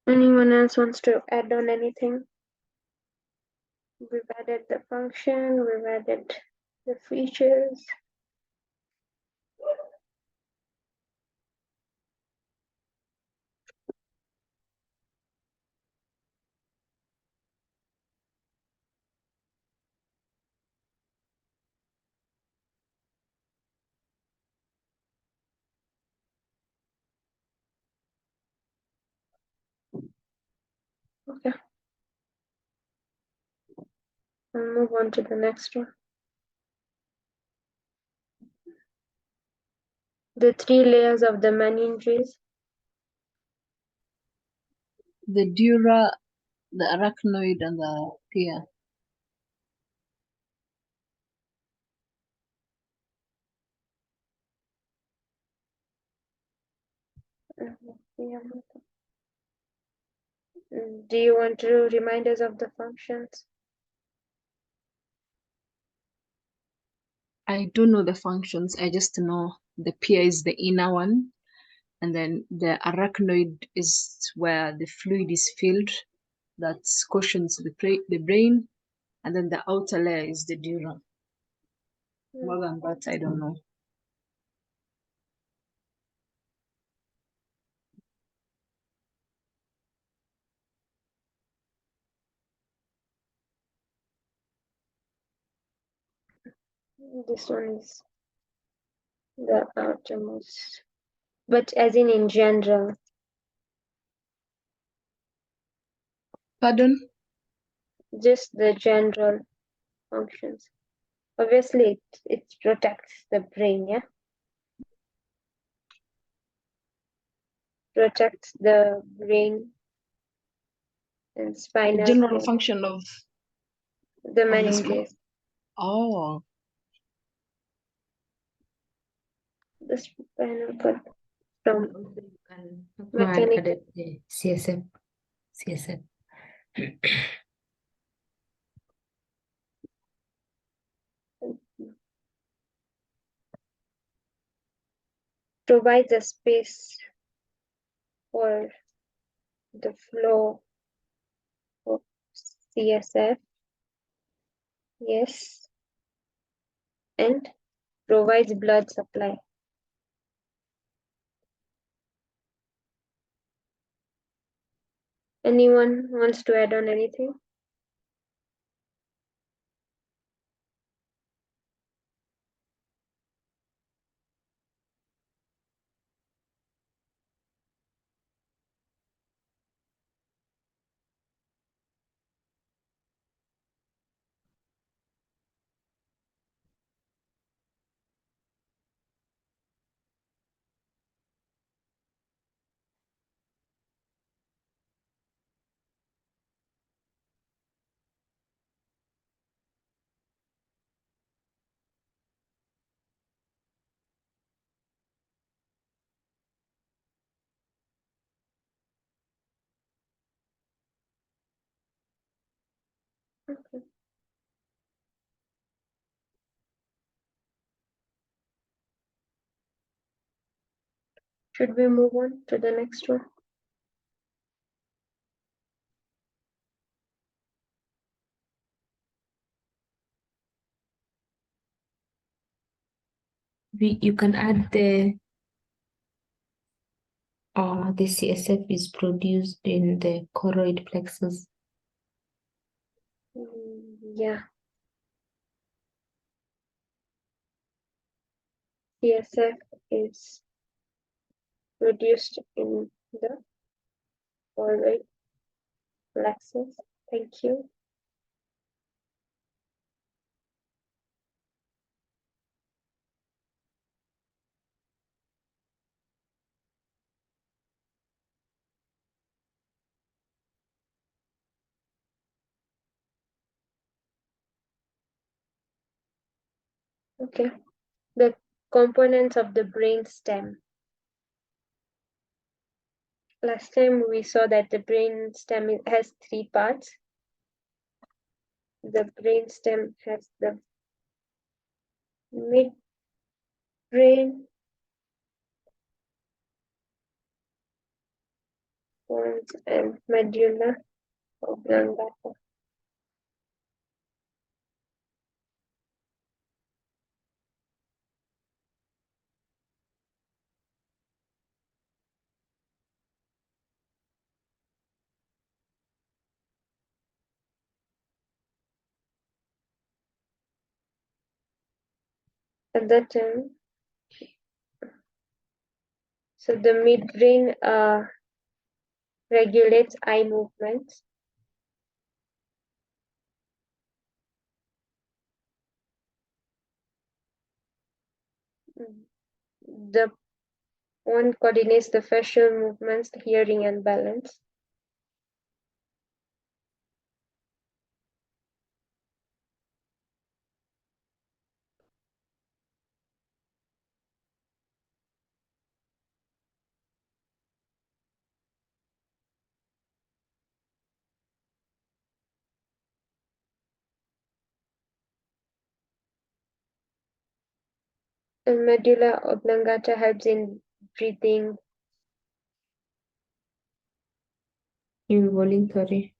Anyone else wants to add on anything? We've added the function, we've added the features. Okay. I'll move on to the next one. The 3 layers of the meninges. The dura, the arachnoid, and the pia. Do you want to remind us of the functions? I don't know the functions. I just know the pia is the inner one, and then the arachnoid is where the fluid is filled that cushions the brain, and then the outer layer is the dura. More than that, I don't know. This one is the outermost, but as in general. Pardon? Just the general functions. Obviously, it protects the brain, yeah? Protects the brain and The spinal general cord, function of the the meninges. Oh, The spinal cord from Also, you can add mechanical. the CSF. Provides a space for the flow of CSF, yes, and provides blood supply. Anyone wants to add on anything? Okay. Should we move on to the next one? You can add the CSF is produced in the choroid plexus. Yeah. CSF is produced in the choroid plexus. Thank you. Okay. The components of the brain stem. Last time we saw that the brain stem has 3 parts. The brain stem has the midbrain, pons, and medulla oblongata. At that time, so the midbrain regulates eye movements. The one coordinates the facial movements, hearing, and balance. The medulla oblongata helps in breathing. Involuntary.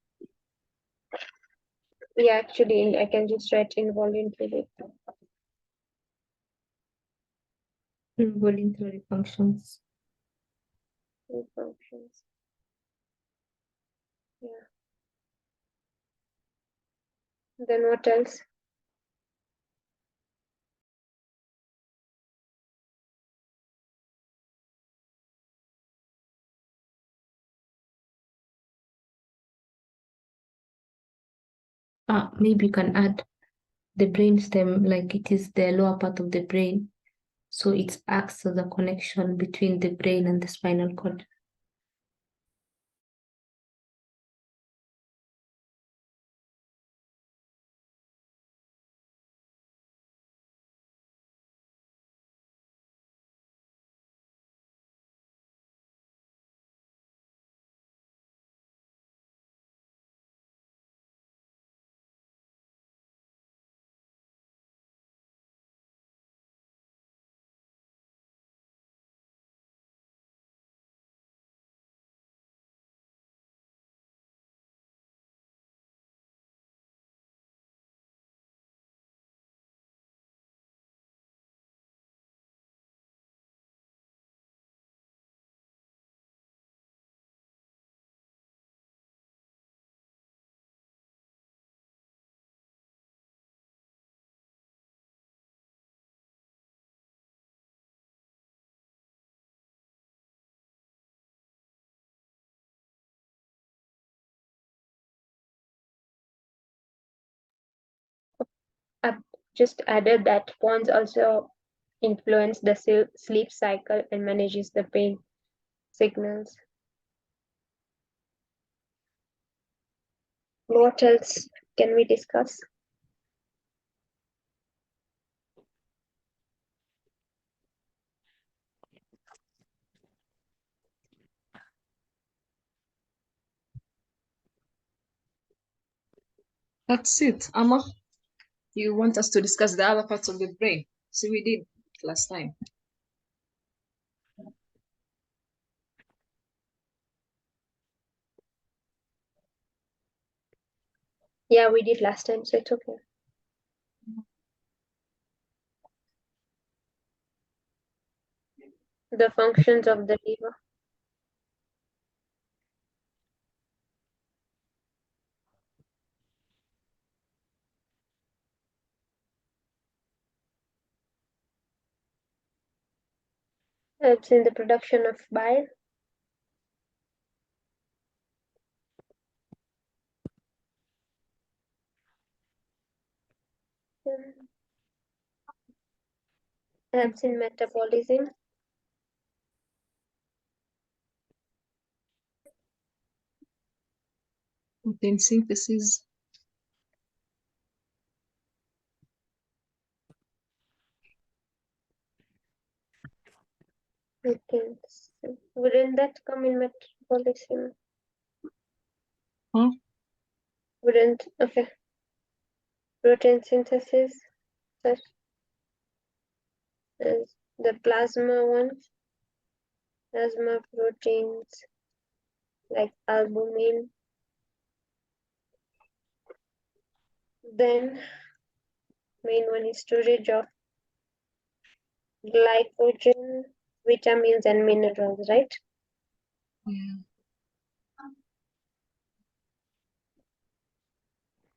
Yeah, actually, I can just write involuntary. Involuntary functions. Functions. Yeah. Then what else? Maybe you can add the brain stem, like it is the lower part of the brain. So it acts as a connection between the brain and the spinal cord. I've just added that pons also influence the sleep cycle and manages the pain signals. What else can we discuss? That's it, Amma. You want us to discuss the other parts of the brain? So we did last time. Yeah, we did last time, so it's okay. The functions of the liver. Helps in the production of bile. Helps in metabolism. Protein synthesis. Okay. So wouldn't that come in metabolism? Huh? Wouldn't, okay. Protein synthesis, such as the plasma ones, plasma proteins like albumin. Then main one is storage of glycogen, vitamins and minerals, right? Yeah.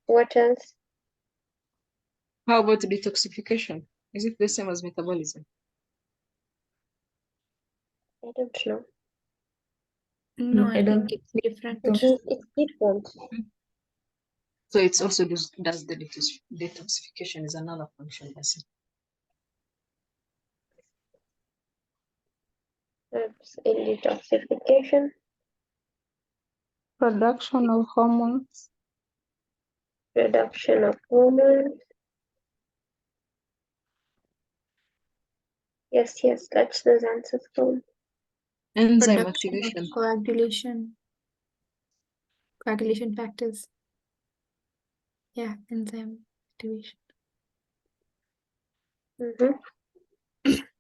What else? How about detoxification? Is it the same as metabolism? I don't know. No, I I don't think it's different. It's different. So it's also does the detoxification is another function, I see. That's in detoxification, Production of hormones. reduction of hormones. Yes, that's those answers from. Enzyme Production of activation. coagulation factors. Yeah, enzyme activation.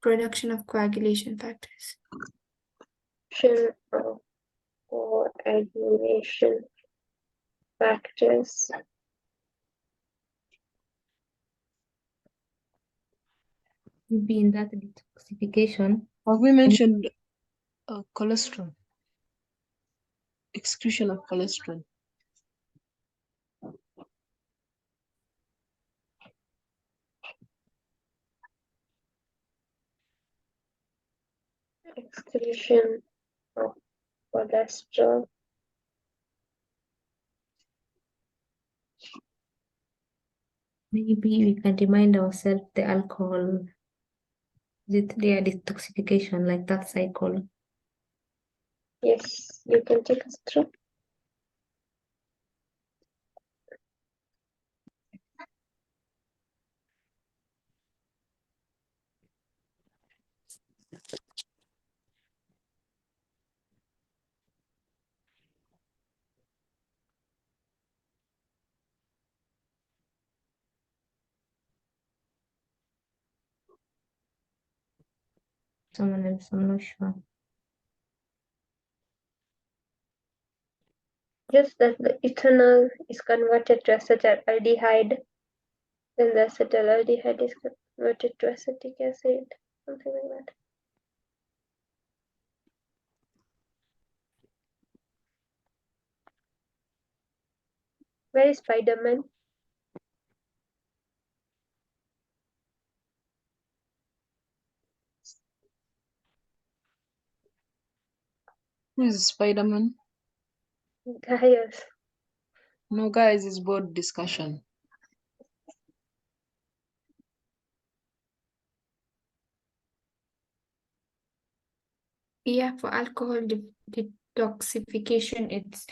Production of coagulation factors. Production of coagulation factors. be in that detoxification. Have we mentioned cholesterol? Excretion of cholesterol. Excretion of cholesterol. Maybe we can remind ourselves the alcohol, their detoxification, like that cycle. Yes, you can take us through. Someone else, I'm not sure. Just that the ethanol is converted to acetaldehyde, then the acetaldehyde is converted to acetic acid, something like that. Where is Spider-Man? Who is Spider-Man? Gaius. No, guys, it's board discussion. Yeah, for alcohol detoxification, it's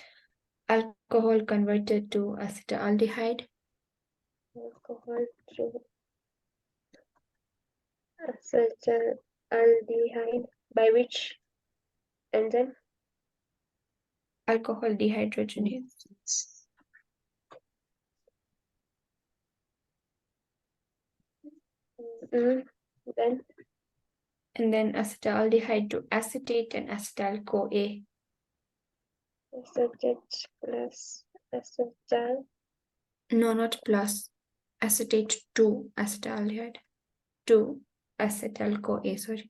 alcohol converted to acetaldehyde. Alcohol to acetaldehyde. By which enzyme? Alcohol dehydrogenase. Then And then acetaldehyde to acetate and acetyl-CoA. acetate plus acetal. No, not plus. Acetate to acetaldehyde. To acetyl-CoA, sorry.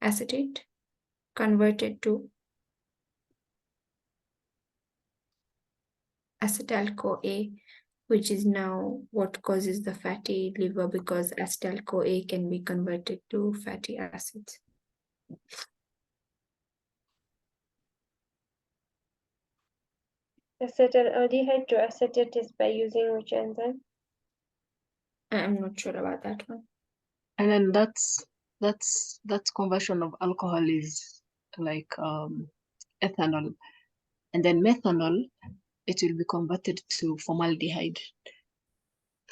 Acetate converted to acetyl-CoA, which is now what causes the fatty liver because acetyl-CoA can be converted to fatty acids. Acetaldehyde to acetate is by using which enzyme? I'm not sure about that one. And then that's conversion of alcohol is like ethanol. And then methanol, it will be converted to formaldehyde.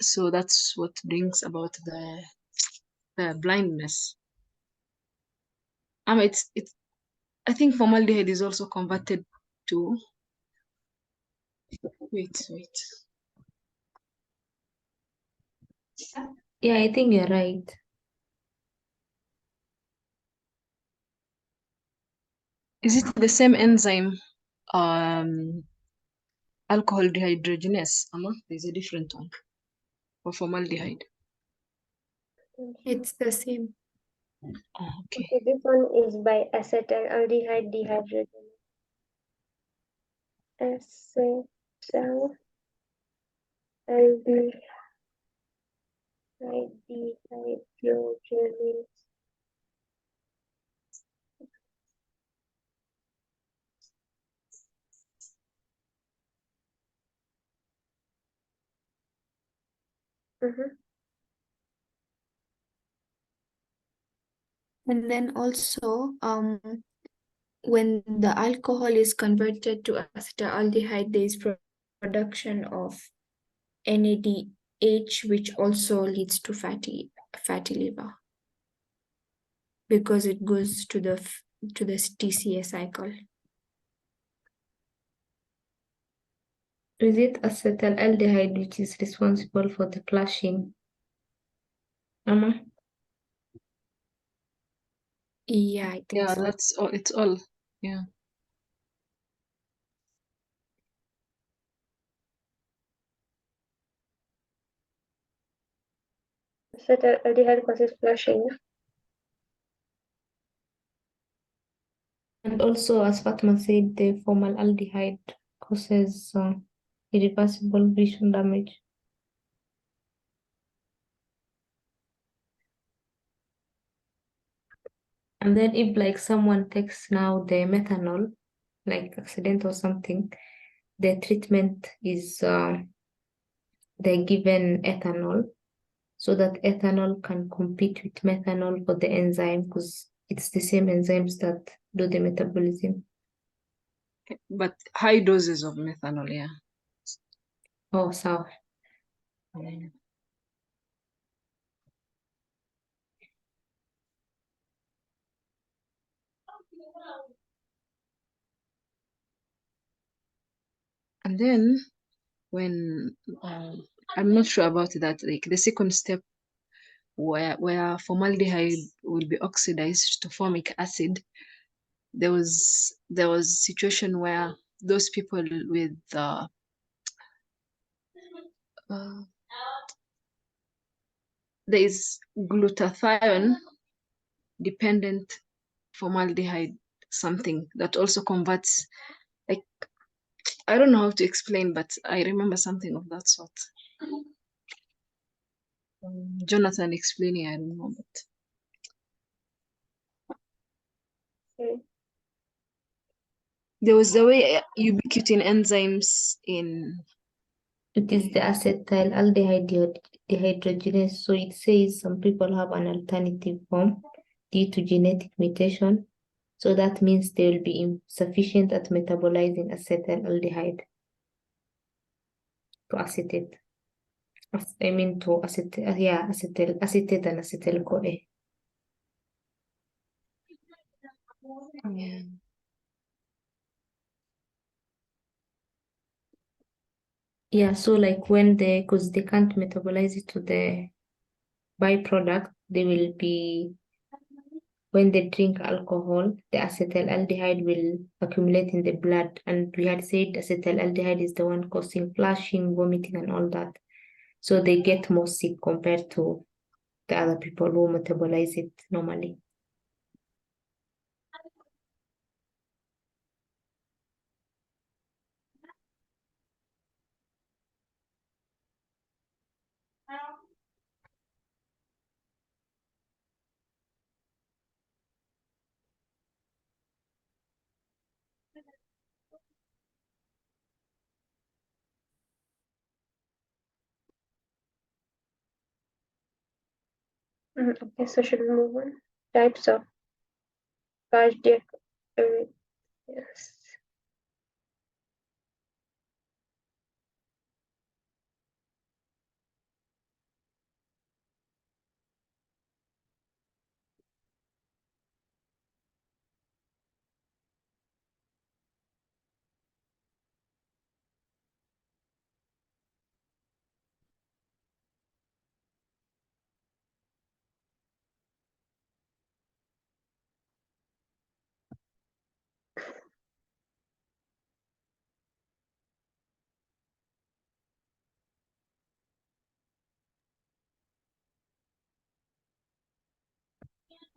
So that's what brings about the blindness. It's I think formaldehyde is also converted to wait. Yeah, I think you're right. Is it the same enzyme? Alcohol dehydrogenase. There's a different one for formaldehyde. It's the same. Oh, okay. Okay, this one is by acetaldehyde dehydrogenase. Acetaldehyde dehydrogenase. And then also, when the alcohol is converted to acetaldehyde, there is production of NADH, which also leads to fatty liver because it goes to the TCA cycle. Is it acetaldehyde which is responsible for the clashing? Amma? Yeah, I think Yeah, so. that's all. It's all. Yeah. Acetaldehyde causes flushing. And also, as Fatma said, the formaldehyde causes irreversible vision damage. And then if like someone takes now the methanol, like accident or something, the treatment is they're given ethanol so that ethanol can compete with methanol for the enzyme because it's the same enzymes that do the metabolism. But high doses of methanol, yeah. Oh, so And then when I'm not sure about that, like the second step where formaldehyde will be oxidized to formic acid, there was situation where those people with there is glutathione dependent formaldehyde something that also converts, like, I don't know how to explain, but I remember something of that sort. Jonathan explaining, I don't know, but there was the way ubiquitin enzymes in it is the acetaldehyde dehydrogenase. So it says some people have an alternative form due to genetic mutation. So that means they will be insufficient at metabolizing acetaldehyde to acetate. I mean to acetate, yeah, acetate and acetyl CoA. yeah. Yeah, so like when because they can't metabolize it to the byproduct, they will be, when they drink alcohol, the acetaldehyde will accumulate in the blood. And we had said acetaldehyde is the one causing flushing, vomiting, and all that. So they get more sick compared to the other people who metabolize it normally. Okay, so should we move on? Types of cardiac arrhythmias.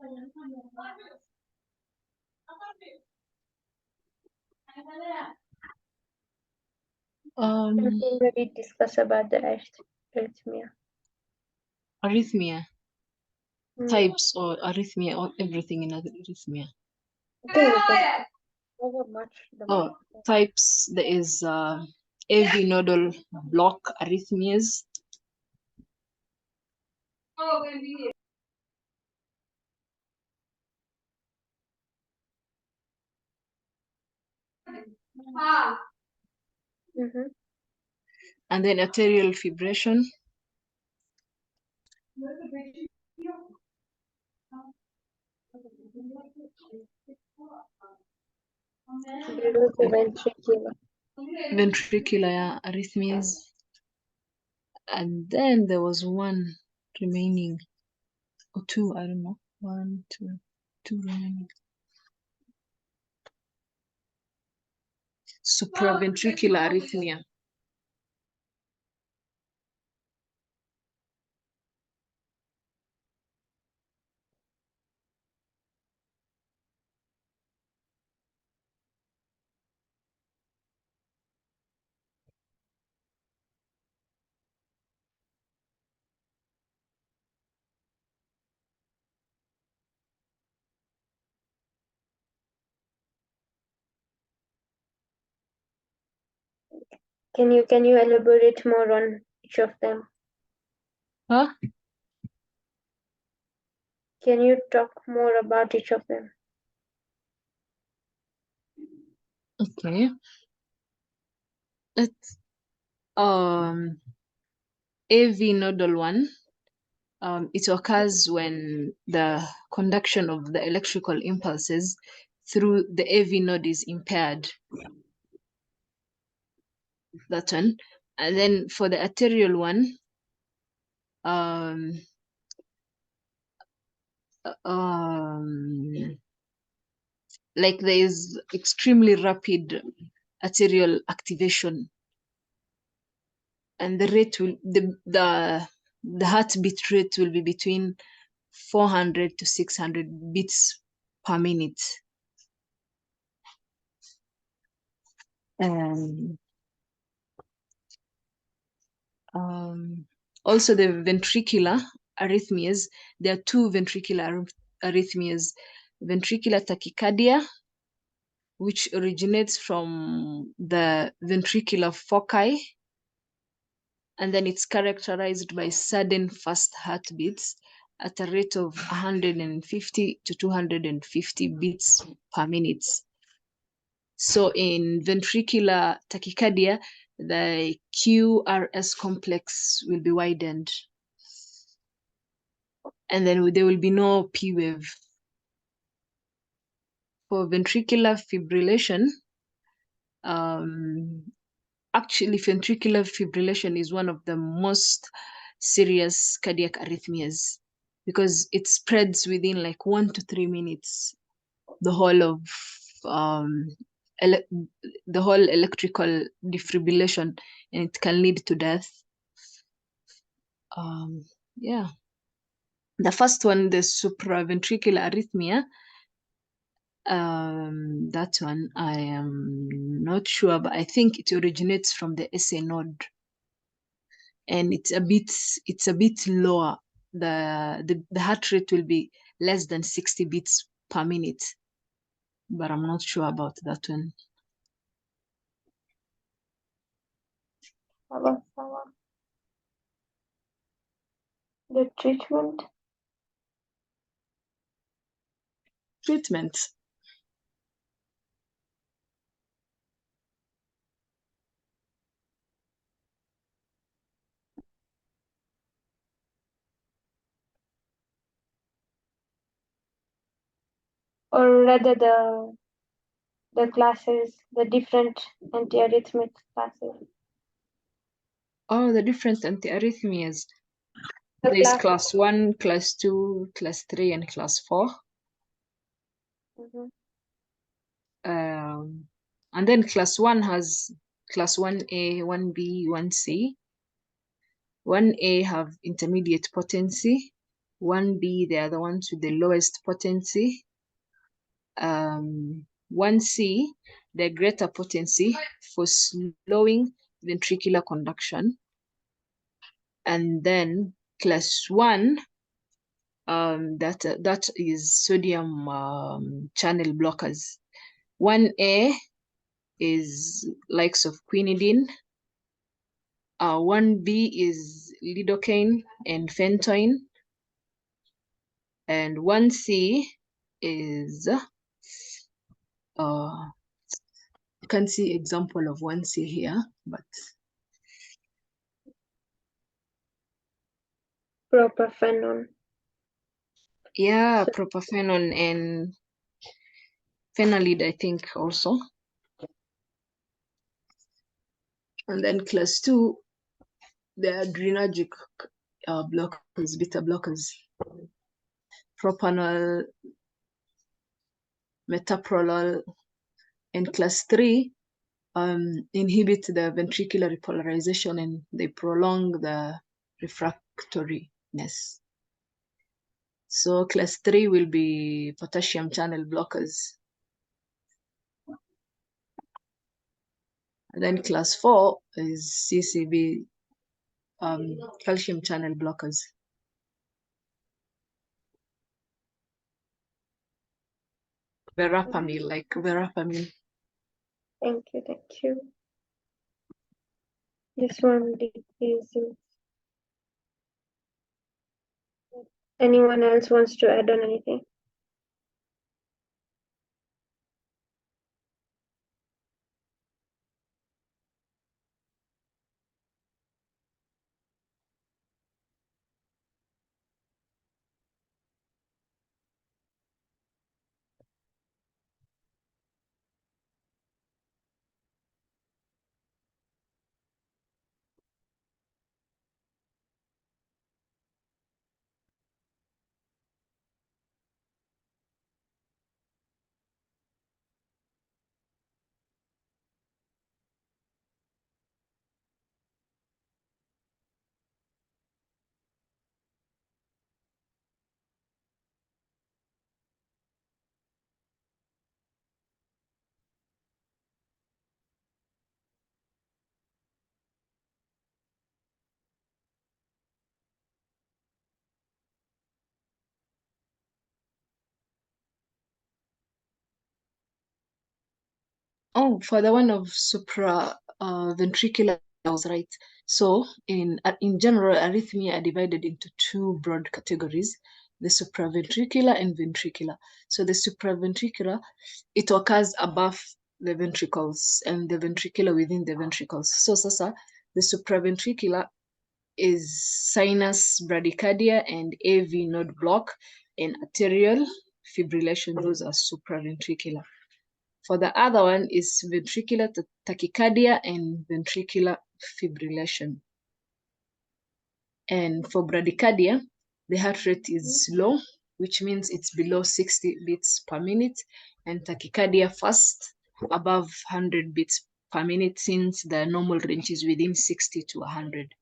We already discussed about the arrhythmia. Arrhythmia Mm. types or arrhythmia or everything in arrhythmia. I think we can cover much. Oh, types, there is AV nodal block arrhythmias. Mhm. And then arterial fibrillation. Below the ventricular. Ventricular arrhythmias. And then there was one remaining, or two, I don't know. Two remaining. Supraventricular arrhythmia. Can you elaborate more on each of them? Huh? Can you talk more about each of them? Okay. Let's AV nodal one. It occurs when the conduction of the electrical impulses through the AV node is impaired. That one. And then for the arterial one, like there is extremely rapid arterial activation, and the rate will the heartbeat rate will be between 400 to 600 beats per minute. Also the ventricular arrhythmias, there are two ventricular arrhythmias: ventricular tachycardia, which originates from the ventricular foci, and then it's characterized by sudden fast heartbeats at a rate of 150 to 250 beats per minute. So in ventricular tachycardia, the QRS complex will be widened, and then there will be no P wave. For ventricular fibrillation, actually ventricular fibrillation is one of the most serious cardiac arrhythmias because it spreads within like 1 to 3 minutes. The whole of the whole electrical defibrillation, and it can lead to death. Yeah. The first one, the supraventricular arrhythmia, that one I am not sure, but I think it originates from the SA node, and it's a bit lower. The heart rate will be less than 60 beats per minute, but I'm not sure about that one. The treatment. Treatment. Or rather the classes, the different antiarrhythmic classes. Oh, the different antiarrhythmias. There is class 1, class 2, class 3, and class 4. Mm-hmm. And then class 1 has class 1A, 1B, 1C. 1A have intermediate potency, 1B, they are the ones with the lowest potency. 1C, the greater potency for slowing ventricular conduction. And then class 1, that is sodium channel blockers. 1A is likes of quinidine. 1B is lidocaine and phenytoin. And 1C is you can see example of 1C here, but Propafenone. yeah, propafenone and phenolide, I think also. And then class 2, the adrenergic blockers, beta blockers. Propanol, metoprolol, and class 3 inhibit the ventricular repolarization and they prolong the refractoriness. So class 3 will be potassium channel blockers. And then class 4 is CCB, calcium channel blockers. Verapamil, like verapamil. Thank you, thank you. This one decreases. Anyone else wants to add on anything? Oh, for the one of supra ventricular, I was right. So in general, arrhythmia are divided into two broad categories, the supraventricular and ventricular. So the supraventricular, it occurs above the ventricles and the ventricular within the ventricles. So sasa, the supraventricular is sinus bradycardia and AV node block and arterial fibrillation. Those are supraventricular. For the other one is ventricular tachycardia and ventricular fibrillation. And for bradycardia, the heart rate is low, which means it's below 60 beats per minute, and tachycardia fast, above 100 beats per minute, since the normal range is within 60 to 100.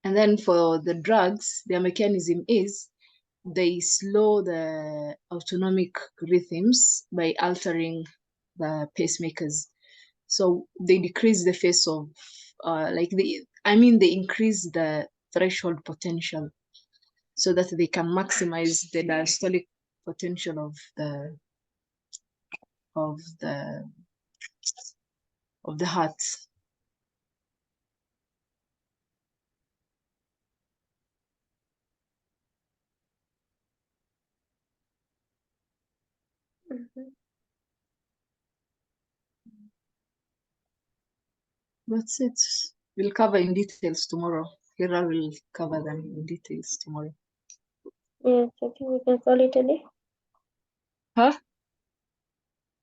And then for the drugs, their mechanism is they slow the autonomic rhythms by altering the pacemakers. So they decrease the phase of, they increase the threshold potential so that they can maximize the diastolic potential of the heart. Mhm. That's it. We'll cover in details tomorrow. Hira will cover them in details tomorrow. Yes, I think we can call it a day. Huh?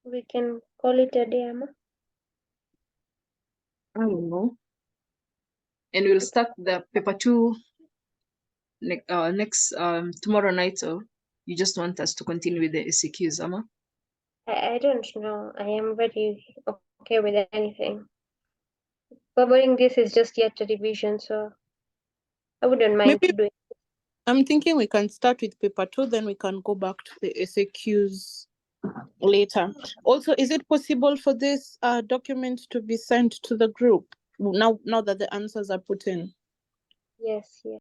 We can call it a day, Amma. I don't know. And we'll start the paper 2 next tomorrow night. So you just want us to continue with the SCQs, Amma? I don't know. I am very okay with anything. Covering this is just yet a revision, so I wouldn't mind Maybe doing. I'm thinking we can start with paper 2, then we can go back to the SAQs later. Also, is it possible for this document to be sent to the group now that the answers are put in? Yes, yes.